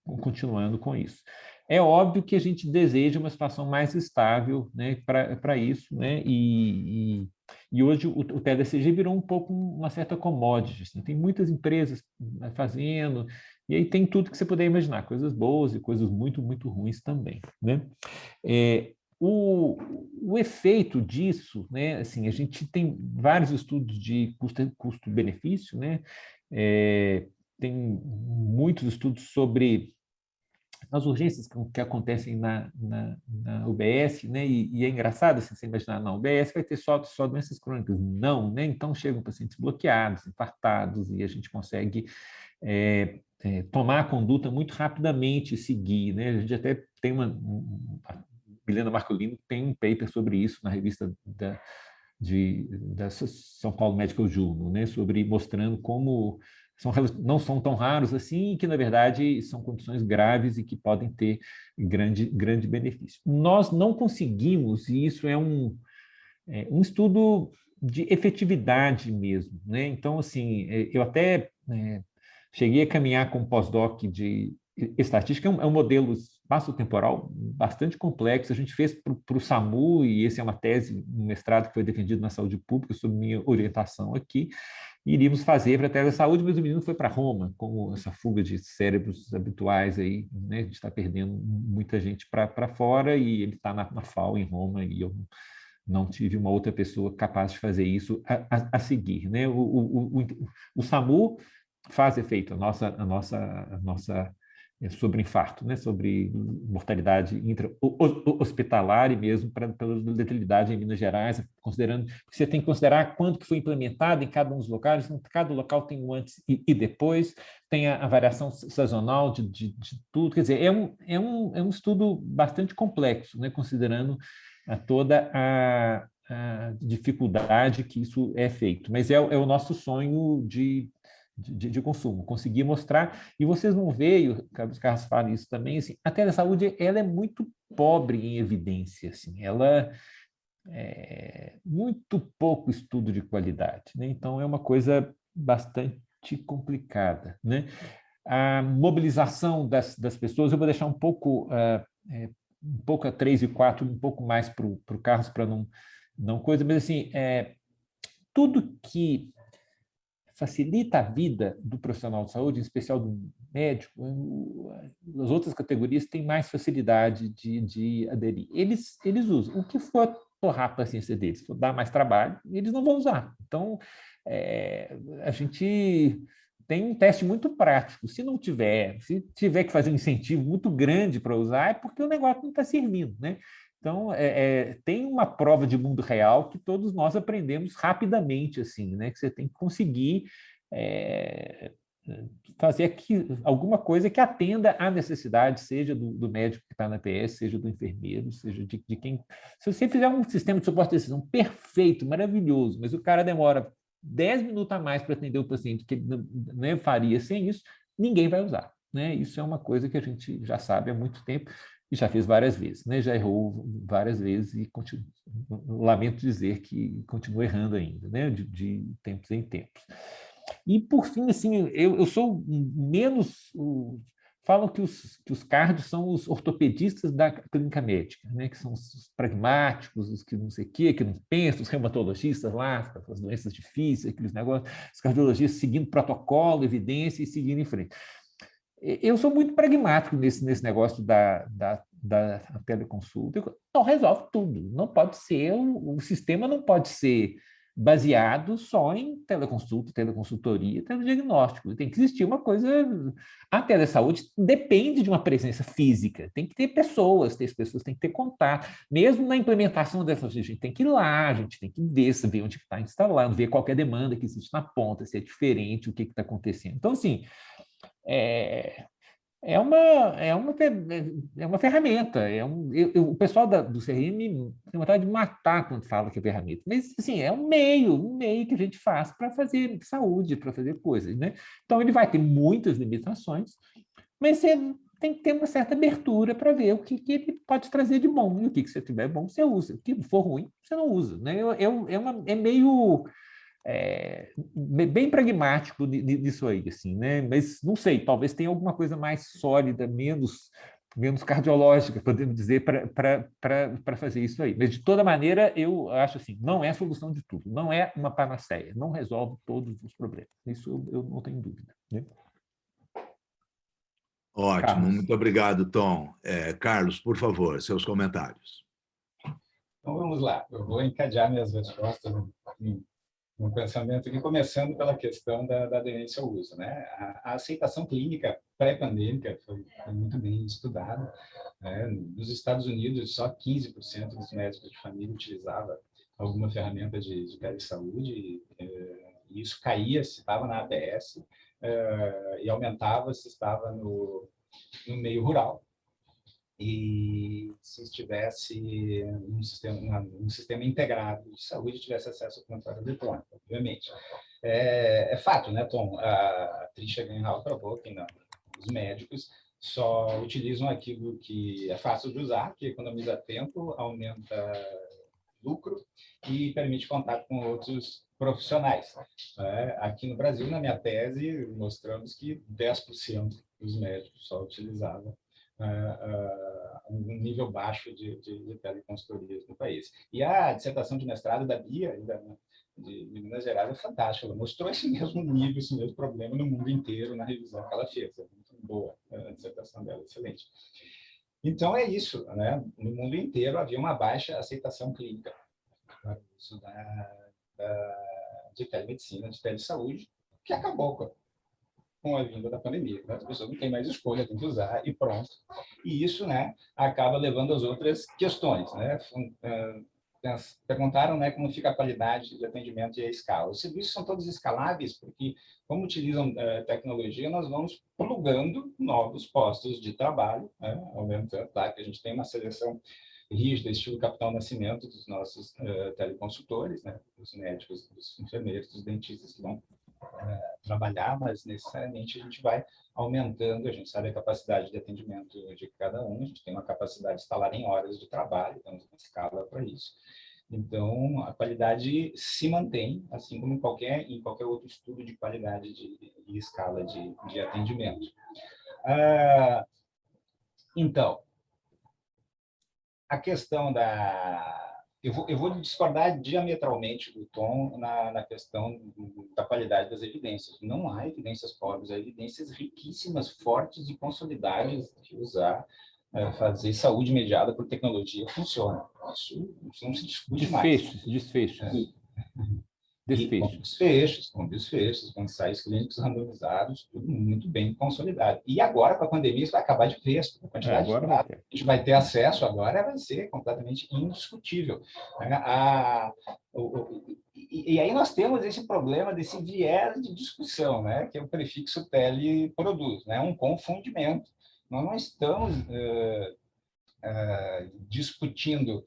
continuando com isso. É óbvio que a gente deseja uma situação mais estável, né, para isso, né, e hoje o TDCG virou um pouco uma certa commodity, assim, tem muitas empresas fazendo, e aí tem tudo que você puder imaginar, coisas boas e coisas muito, muito ruins também, né? O efeito disso, né, assim, a gente tem vários estudos de custo-benefício, né? Tem muitos estudos sobre as urgências que acontecem na UBS, né? E é engraçado, assim, você imaginar, na UBS vai ter só doenças crônicas. Não, né? Então chegam pacientes bloqueados, infartados, e a gente consegue tomar a conduta muito rapidamente e seguir, né? A gente até tem a Milena Marcolino tem um paper sobre isso na revista da São Paulo Medical Journal, né? Mostrando como não são tão raros assim, e que, na verdade, são condições graves e que podem ter grande benefício. Nós não conseguimos, e isso é um estudo de efetividade mesmo, né? Então, assim, eu até cheguei a caminhar com um pós-doc de estatística, é um modelo espaço-temporal bastante complexo. A gente fez para o SAMU, e esse é uma tese, um mestrado que foi defendido na saúde pública, sob minha orientação aqui. Iríamos fazer para a tese da saúde, mas o menino foi para Roma, com essa fuga de cérebros habituais aí, né? A gente está perdendo muita gente para fora, e ele está na FAO em Roma, e eu não tive uma outra pessoa capaz de fazer isso a seguir, né? O SAMU faz efeito a nossa sobre infarto, né? Sobre mortalidade intra-hospitalar e mesmo pela letalidade em Minas Gerais, considerando que você tem que considerar quanto que foi implementado em cada um dos locais. Cada local tem um antes e depois, tem a variação sazonal de tudo. Quer dizer, é um estudo bastante complexo, né? Considerando toda a dificuldade que isso é feito. Mas é o nosso sonho de consumo, conseguir mostrar, e vocês vão ver, e o Carlos fala isso também, assim, a telesaúde ela é muito pobre em evidência, assim, ela é muito pouco estudo de qualidade, né? Então é uma coisa bastante complicada, né? A mobilização das pessoas, eu vou deixar um pouco a 3 e 4, um pouco mais para o Carlos, para não coisa, mas assim, tudo que facilita a vida do profissional de saúde, em especial do médico, as outras categorias têm mais facilidade de aderir. Eles usam. O que for torrar a paciência deles, for dar mais trabalho, eles não vão usar. Então, a gente tem um teste muito prático. Se tiver que fazer um incentivo muito grande para usar, é porque o negócio não está servindo, né? Então, tem uma prova de mundo real que todos nós aprendemos rapidamente, assim, né? Que você tem que conseguir fazer alguma coisa que atenda à necessidade, seja do médico que está na PS, seja do enfermeiro, seja de quem... Se você fizer um sistema de suporte de decisão perfeito, maravilhoso, mas o cara demora 10 minutos a mais para atender o paciente, que ele não faria sem isso, ninguém vai usar, né? Isso é uma coisa que a gente já sabe há muito tempo, e já fez várias vezes, né? Já errou várias vezes e lamento dizer que continua errando ainda, né? De tempos em tempos. E, por fim, assim, eu sou menos... Falam que os cardios são os ortopedistas da clínica médica, né? Que são os pragmáticos, os que não sei o quê, que não pensam, os reumatologistas lá, as doenças difíceis, aqueles negócios, os cardiologistas seguindo protocolo, evidência e seguindo em frente. Eu sou muito pragmático nesse negócio da teleconsulta. Não resolve tudo. Não pode ser, o sistema não pode ser baseado só em teleconsulta, teleconsultoria, telediagnóstico. Tem que existir uma coisa... A telesaúde depende de uma presença física. Tem que ter pessoas, as pessoas têm que ter contato. Mesmo na implementação dessa, a gente tem que ir lá, a gente tem que ver onde está instalado, ver qual é a demanda que existe na ponta, se é diferente, o que está acontecendo. Então, assim... É uma ferramenta. O pessoal do CRM tem vontade de matar quando fala que é ferramenta. Mas, assim, é um meio que a gente faz para fazer saúde, para fazer coisas, né? Então, ele vai ter muitas limitações, mas você tem que ter uma certa abertura para ver o que ele pode trazer de bom. E o que você tiver bom, você usa. O que for ruim, você não usa, né? É meio... bem pragmático nisso aí, assim, né? Mas não sei, talvez tenha alguma coisa mais sólida, menos cardiológica, podemos dizer, para fazer isso aí. Mas, de toda maneira, eu acho assim, não é a solução de tudo, não é uma panaceia, não resolve todos os problemas. Isso eu não tenho dúvida, né? Ótimo, Carlos. Muito obrigado, Tom. Carlos, por favor, seus comentários. Então, vamos lá. Eu vou encadear minhas respostas no pensamento aqui, começando pela questão da aderência ao uso, né? A aceitação clínica pré-pandêmica foi muito bem estudada, né? Nos Estados Unidos, só 15% dos médicos de família utilizava alguma ferramenta de telesaúde, e isso caía se estava na ABS, e aumentava se estava no meio rural, e se estivesse um sistema integrado de saúde, tivesse acesso ao prontuário eletrônico, obviamente. É fato, né, Tom? A Trisha Ganhal provou que não, os médicos só utilizam aquilo que é fácil de usar, que economiza tempo, aumenta lucro e permite contato com outros profissionais. Aqui no Brasil, na minha tese, mostramos que 10% dos médicos só utilizavam um nível baixo de teleconsultorias no país. E a dissertação de mestrado da Bia, de Minas Gerais, é fantástica. Ela mostrou esse mesmo nível, esse mesmo problema no mundo inteiro, na revisão que ela fez. É muito boa a dissertação dela, excelente. Então, é isso, né? No mundo inteiro havia uma baixa aceitação clínica para o uso de telemedicina, de telesaúde, que acabou com a vinda da pandemia. As pessoas não têm mais escolha, tem que usar e pronto. E isso, né, acaba levando às outras questões, né? Perguntaram, né, como fica a qualidade de atendimento e a escala. Os serviços são todos escaláveis, porque, como utilizam tecnologia, nós vamos plugando novos postos de trabalho, né, aumentando, claro que a gente tem uma seleção rígida, estilo Capitão Nascimento, dos nossos teleconsultores, né, dos médicos, dos enfermeiros, dos dentistas que vão trabalhar, mas necessariamente a gente vai aumentando, a gente sabe a capacidade de atendimento de cada um, a gente tem uma capacidade de instalar em horas de trabalho, temos uma escala para isso. Então, a qualidade se mantém, assim como em qualquer outro estudo de qualidade e escala de atendimento. Então, a questão da... Eu vou discordar diametralmente do Tom na questão da qualidade das evidências. Não há evidências pobres, há evidências riquíssimas, fortes e consolidadas de usar, fazer saúde mediada por tecnologia funciona. Isso não se discute mais. Desfechos. Com desfechos, com ensaios clínicos randomizados, tudo muito bem consolidado. E agora, com a pandemia, isso vai acabar de vez. A quantidade de dados que a gente vai ter acesso agora vai ser completamente indiscutível. E aí nós temos esse problema desse viés de discussão, né, que é o prefixo tele produz, né, um confundimento. Nós não estamos discutindo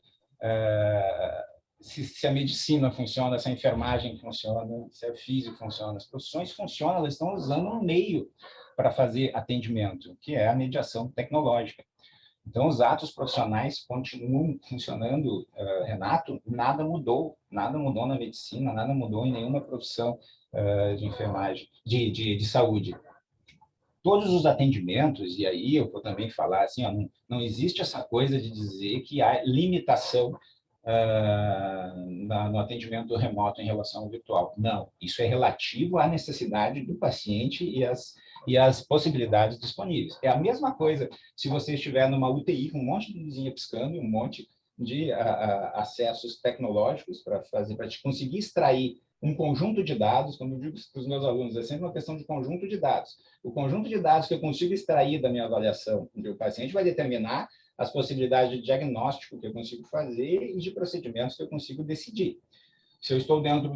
se a medicina funciona, se a enfermagem funciona, se a física funciona. As profissões funcionam, elas estão usando um meio para fazer atendimento, que é a mediação tecnológica. Então, os atos profissionais continuam funcionando, Renato, nada mudou na medicina, nada mudou em nenhuma profissão de enfermagem, de saúde. Todos os atendimentos, e aí eu vou também falar assim, não existe essa coisa de dizer que há limitação no atendimento remoto em relação ao virtual. Não, isso é relativo à necessidade do paciente e as possibilidades disponíveis. É a mesma coisa se você estiver numa UTI com um monte de luzinha piscando, um monte de acessos tecnológicos para te conseguir extrair um conjunto de dados, como eu digo para os meus alunos, é sempre uma questão de conjunto de dados. O conjunto de dados que eu consigo extrair da minha avaliação do paciente vai determinar as possibilidades de diagnóstico que eu consigo fazer e de procedimentos que eu consigo decidir. Se eu estou dentro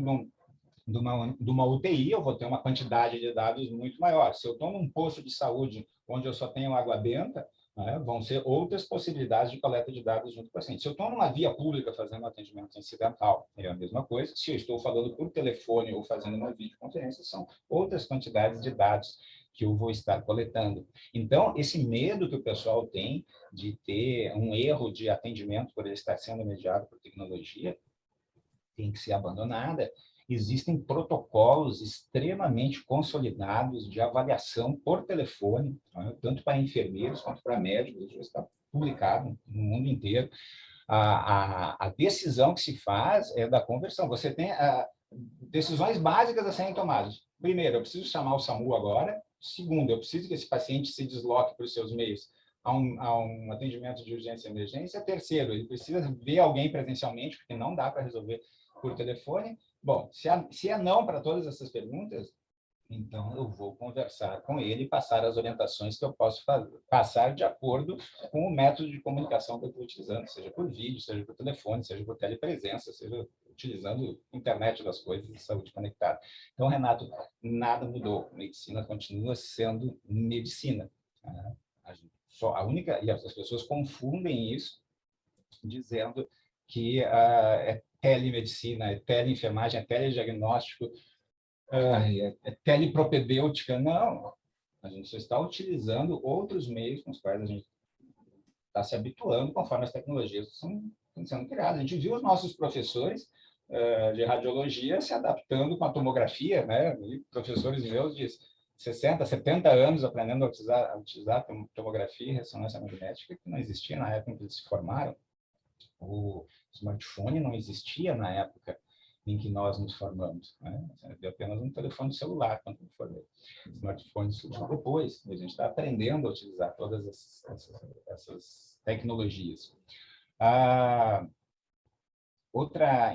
de uma UTI, eu vou ter uma quantidade de dados muito maior. Se eu estou num posto de saúde onde eu só tenho água benta, né, vão ser outras possibilidades de coleta de dados junto com o paciente. Se eu estou numa via pública fazendo atendimento incidental, é a mesma coisa. Se eu estou falando por telefone ou fazendo uma videoconferência, são outras quantidades de dados que eu vou estar coletando. Então, esse medo que o pessoal tem de ter um erro de atendimento por ele estar sendo mediado por tecnologia tem que ser abandonada. Existem protocolos extremamente consolidados de avaliação por telefone, né, tanto para enfermeiros quanto para médicos, já está publicado no mundo inteiro. A decisão que se faz é da conversão. Você tem decisões básicas a serem tomadas. Primeiro, eu preciso chamar o SAMU agora. Segundo, eu preciso que esse paciente se desloque para os seus meios a um atendimento de urgência e emergência. Terceiro, ele precisa ver alguém presencialmente, porque não dá para resolver por telefone. Bom, se é não para todas essas perguntas, então eu vou conversar com ele e passar as orientações que eu posso passar de acordo com o método de comunicação que eu estou utilizando, seja por vídeo, seja por telefone, seja por telepresença, seja utilizando a internet das coisas e saúde conectada. Então, Renato, nada mudou. A medicina continua sendo medicina. E as pessoas confundem isso dizendo que é telemedicina, é teleenfermagem, é telediagnóstico, é telepropedêutica. Não, a gente só está utilizando outros meios com os quais a gente está se habituando conforme as tecnologias estão sendo criadas. A gente viu os nossos professores de radiologia se adaptando com a tomografia, né? E professores meus de 60, 70 anos aprendendo a utilizar tomografia e ressonância magnética, que não existia na época em que eles se formaram. O smartphone não existia na época em que nós nos formamos, né? Havia apenas um telefone celular quando eu me formei. O smartphone surgiu depois, a gente está aprendendo a utilizar todas essas tecnologias.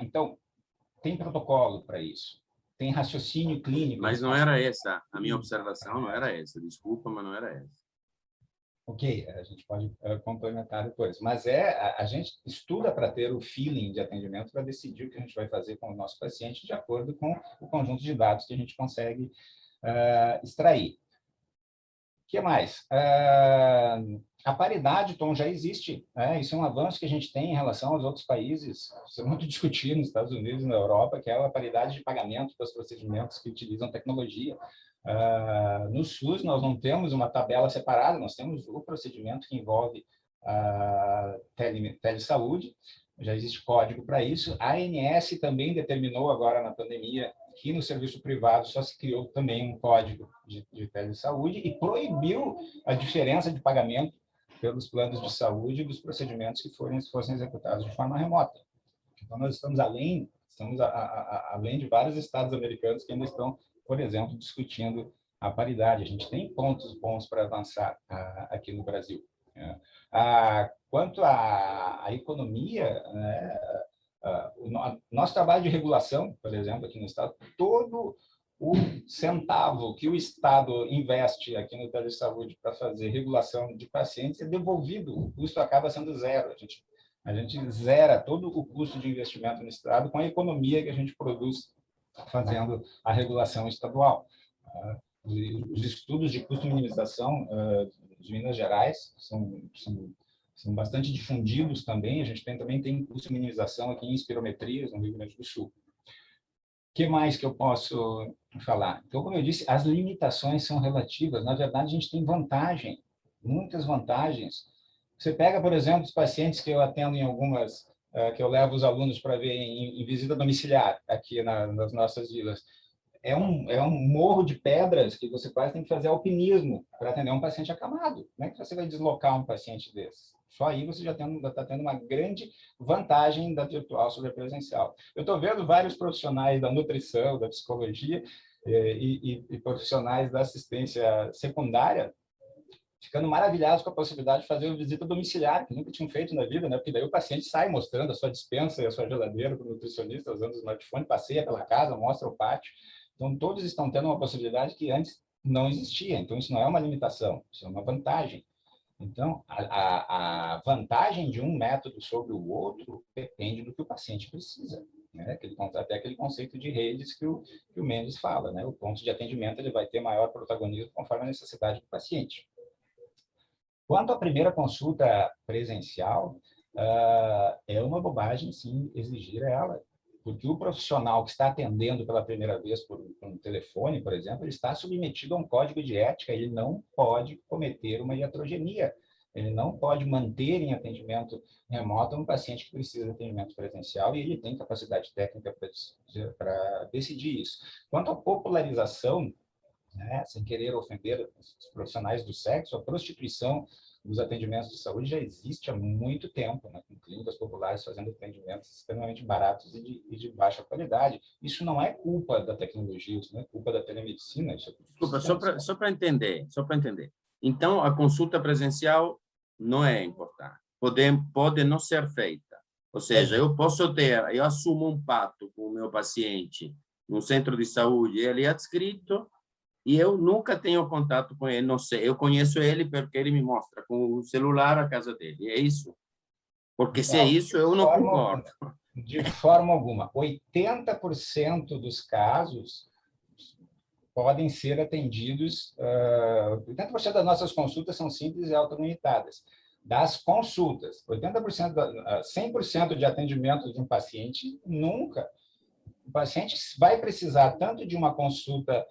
Então, tem protocolo para isso, tem raciocínio clínico. Mas não era essa, a minha observação não era essa, desculpa, mas não era essa. Ok, a gente pode complementar depois. Mas a gente estuda para ter o feeling de atendimento para decidir o que a gente vai fazer com o nosso paciente de acordo com o conjunto de dados que a gente consegue extrair. O que mais? A paridade, Tom, já existe. Isso é um avanço que a gente tem em relação aos outros países. Isso é muito discutido nos Estados Unidos e na Europa, que é a paridade de pagamento para os procedimentos que utilizam tecnologia. No SUS, nós não temos uma tabela separada, nós temos o procedimento que envolve telesaúde, já existe código para isso. A ANS também determinou agora na pandemia que no serviço privado só se criou também um código de telesaúde e proibiu a diferença de pagamento pelos planos de saúde dos procedimentos que fossem executados de forma remota. Então, nós estamos além de vários estados americanos que ainda estão, por exemplo, discutindo a paridade. A gente tem pontos bons para avançar aqui no Brasil. Quanto à economia, né, nosso trabalho de regulação, por exemplo, aqui no Estado, todo o centavo que o Estado investe aqui no telesaúde para fazer regulação de pacientes é devolvido, o custo acaba sendo zero. A gente zera todo o custo de investimento no Estado com a economia que a gente produz fazendo a regulação estadual. Os estudos de custo-minimização de Minas Gerais são bastante difundidos também. A gente também tem custo-minimização aqui em espirometrias, no Rio Grande do Sul. O que mais que eu posso falar? Então, como eu disse, as limitações são relativas. Na verdade, a gente tem vantagem, muitas vantagens. Você pega, por exemplo, os pacientes que eu atendo em algumas, que eu levo os alunos para ver em visita domiciliar aqui nas nossas vilas. É um morro de pedras que você quase tem que fazer alpinismo para atender um paciente acamado. Como é que você vai deslocar um paciente desse? Só aí você já está tendo uma grande vantagem da virtual sobre a presencial. Eu estou vendo vários profissionais da nutrição, da psicologia e profissionais da assistência secundária ficando maravilhados com a possibilidade de fazer uma visita domiciliar, que nunca tinham feito na vida, né? Porque daí o paciente sai mostrando a sua despensa e a sua geladeira para o nutricionista, usando o smartphone, passeia pela casa, mostra o pátio. Então, todos estão tendo uma possibilidade que antes não existia. Então, isso não é uma limitação, isso é uma vantagem. Então, a vantagem de um método sobre o outro depende do que o paciente precisa, né? Até aquele conceito de redes que o Mendes fala, né? O ponto de atendimento ele vai ter maior protagonismo conforme a necessidade do paciente. Quanto à primeira consulta presencial, é uma bobagem, sim, exigir ela, porque o profissional que está atendendo pela primeira vez por um telefone, por exemplo, ele está submetido a um código de ética, ele não pode cometer uma iatrogenia, ele não pode manter em atendimento remoto um paciente que precisa de atendimento presencial e ele tem capacidade técnica para decidir isso. Quanto à popularização, né, sem querer ofender os profissionais do sexo, a prostituição dos atendimentos de saúde já existe há muito tempo, né, com clínicas populares fazendo atendimentos extremamente baratos e de baixa qualidade. Isso não é culpa da tecnologia, isso não é culpa da telemedicina. Isso é Desculpa, só para entender. Então, a consulta presencial não é importante. Pode não ser feita. Ou seja, eu assumo um pacto com o meu paciente no centro de saúde, ele é adscrito, e eu nunca tenho contato com ele, não sei. Eu conheço ele porque ele me mostra com o celular a casa dele. É isso? Porque se é isso, eu não concordo. De forma alguma. 80% dos casos podem ser atendidos, 80% das nossas consultas são simples e autolimitadas. Das consultas, 100% de atendimento de um paciente, nunca. O paciente vai precisar tanto de uma consulta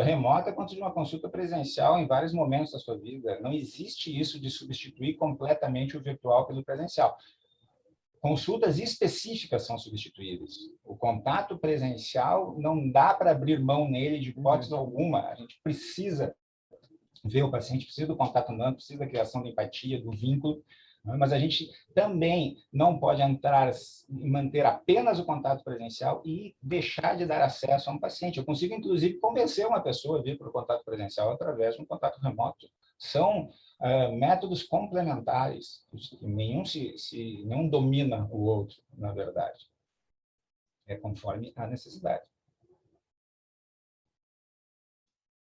remota quanto de uma consulta presencial em vários momentos da sua vida. Não existe isso de substituir completamente o virtual pelo presencial. Consultas específicas são substituíveis. O contato presencial não dá para abrir mão nele de hipótese alguma. A gente precisa ver o paciente, precisa do contato humano, precisa da criação da empatia, do vínculo, mas a gente também não pode entrar e manter apenas o contato presencial e deixar de dar acesso a um paciente. Eu consigo, inclusive, convencer uma pessoa a vir para o contato presencial através de um contato remoto. São métodos complementares, nenhum domina o outro, na verdade. É conforme a necessidade.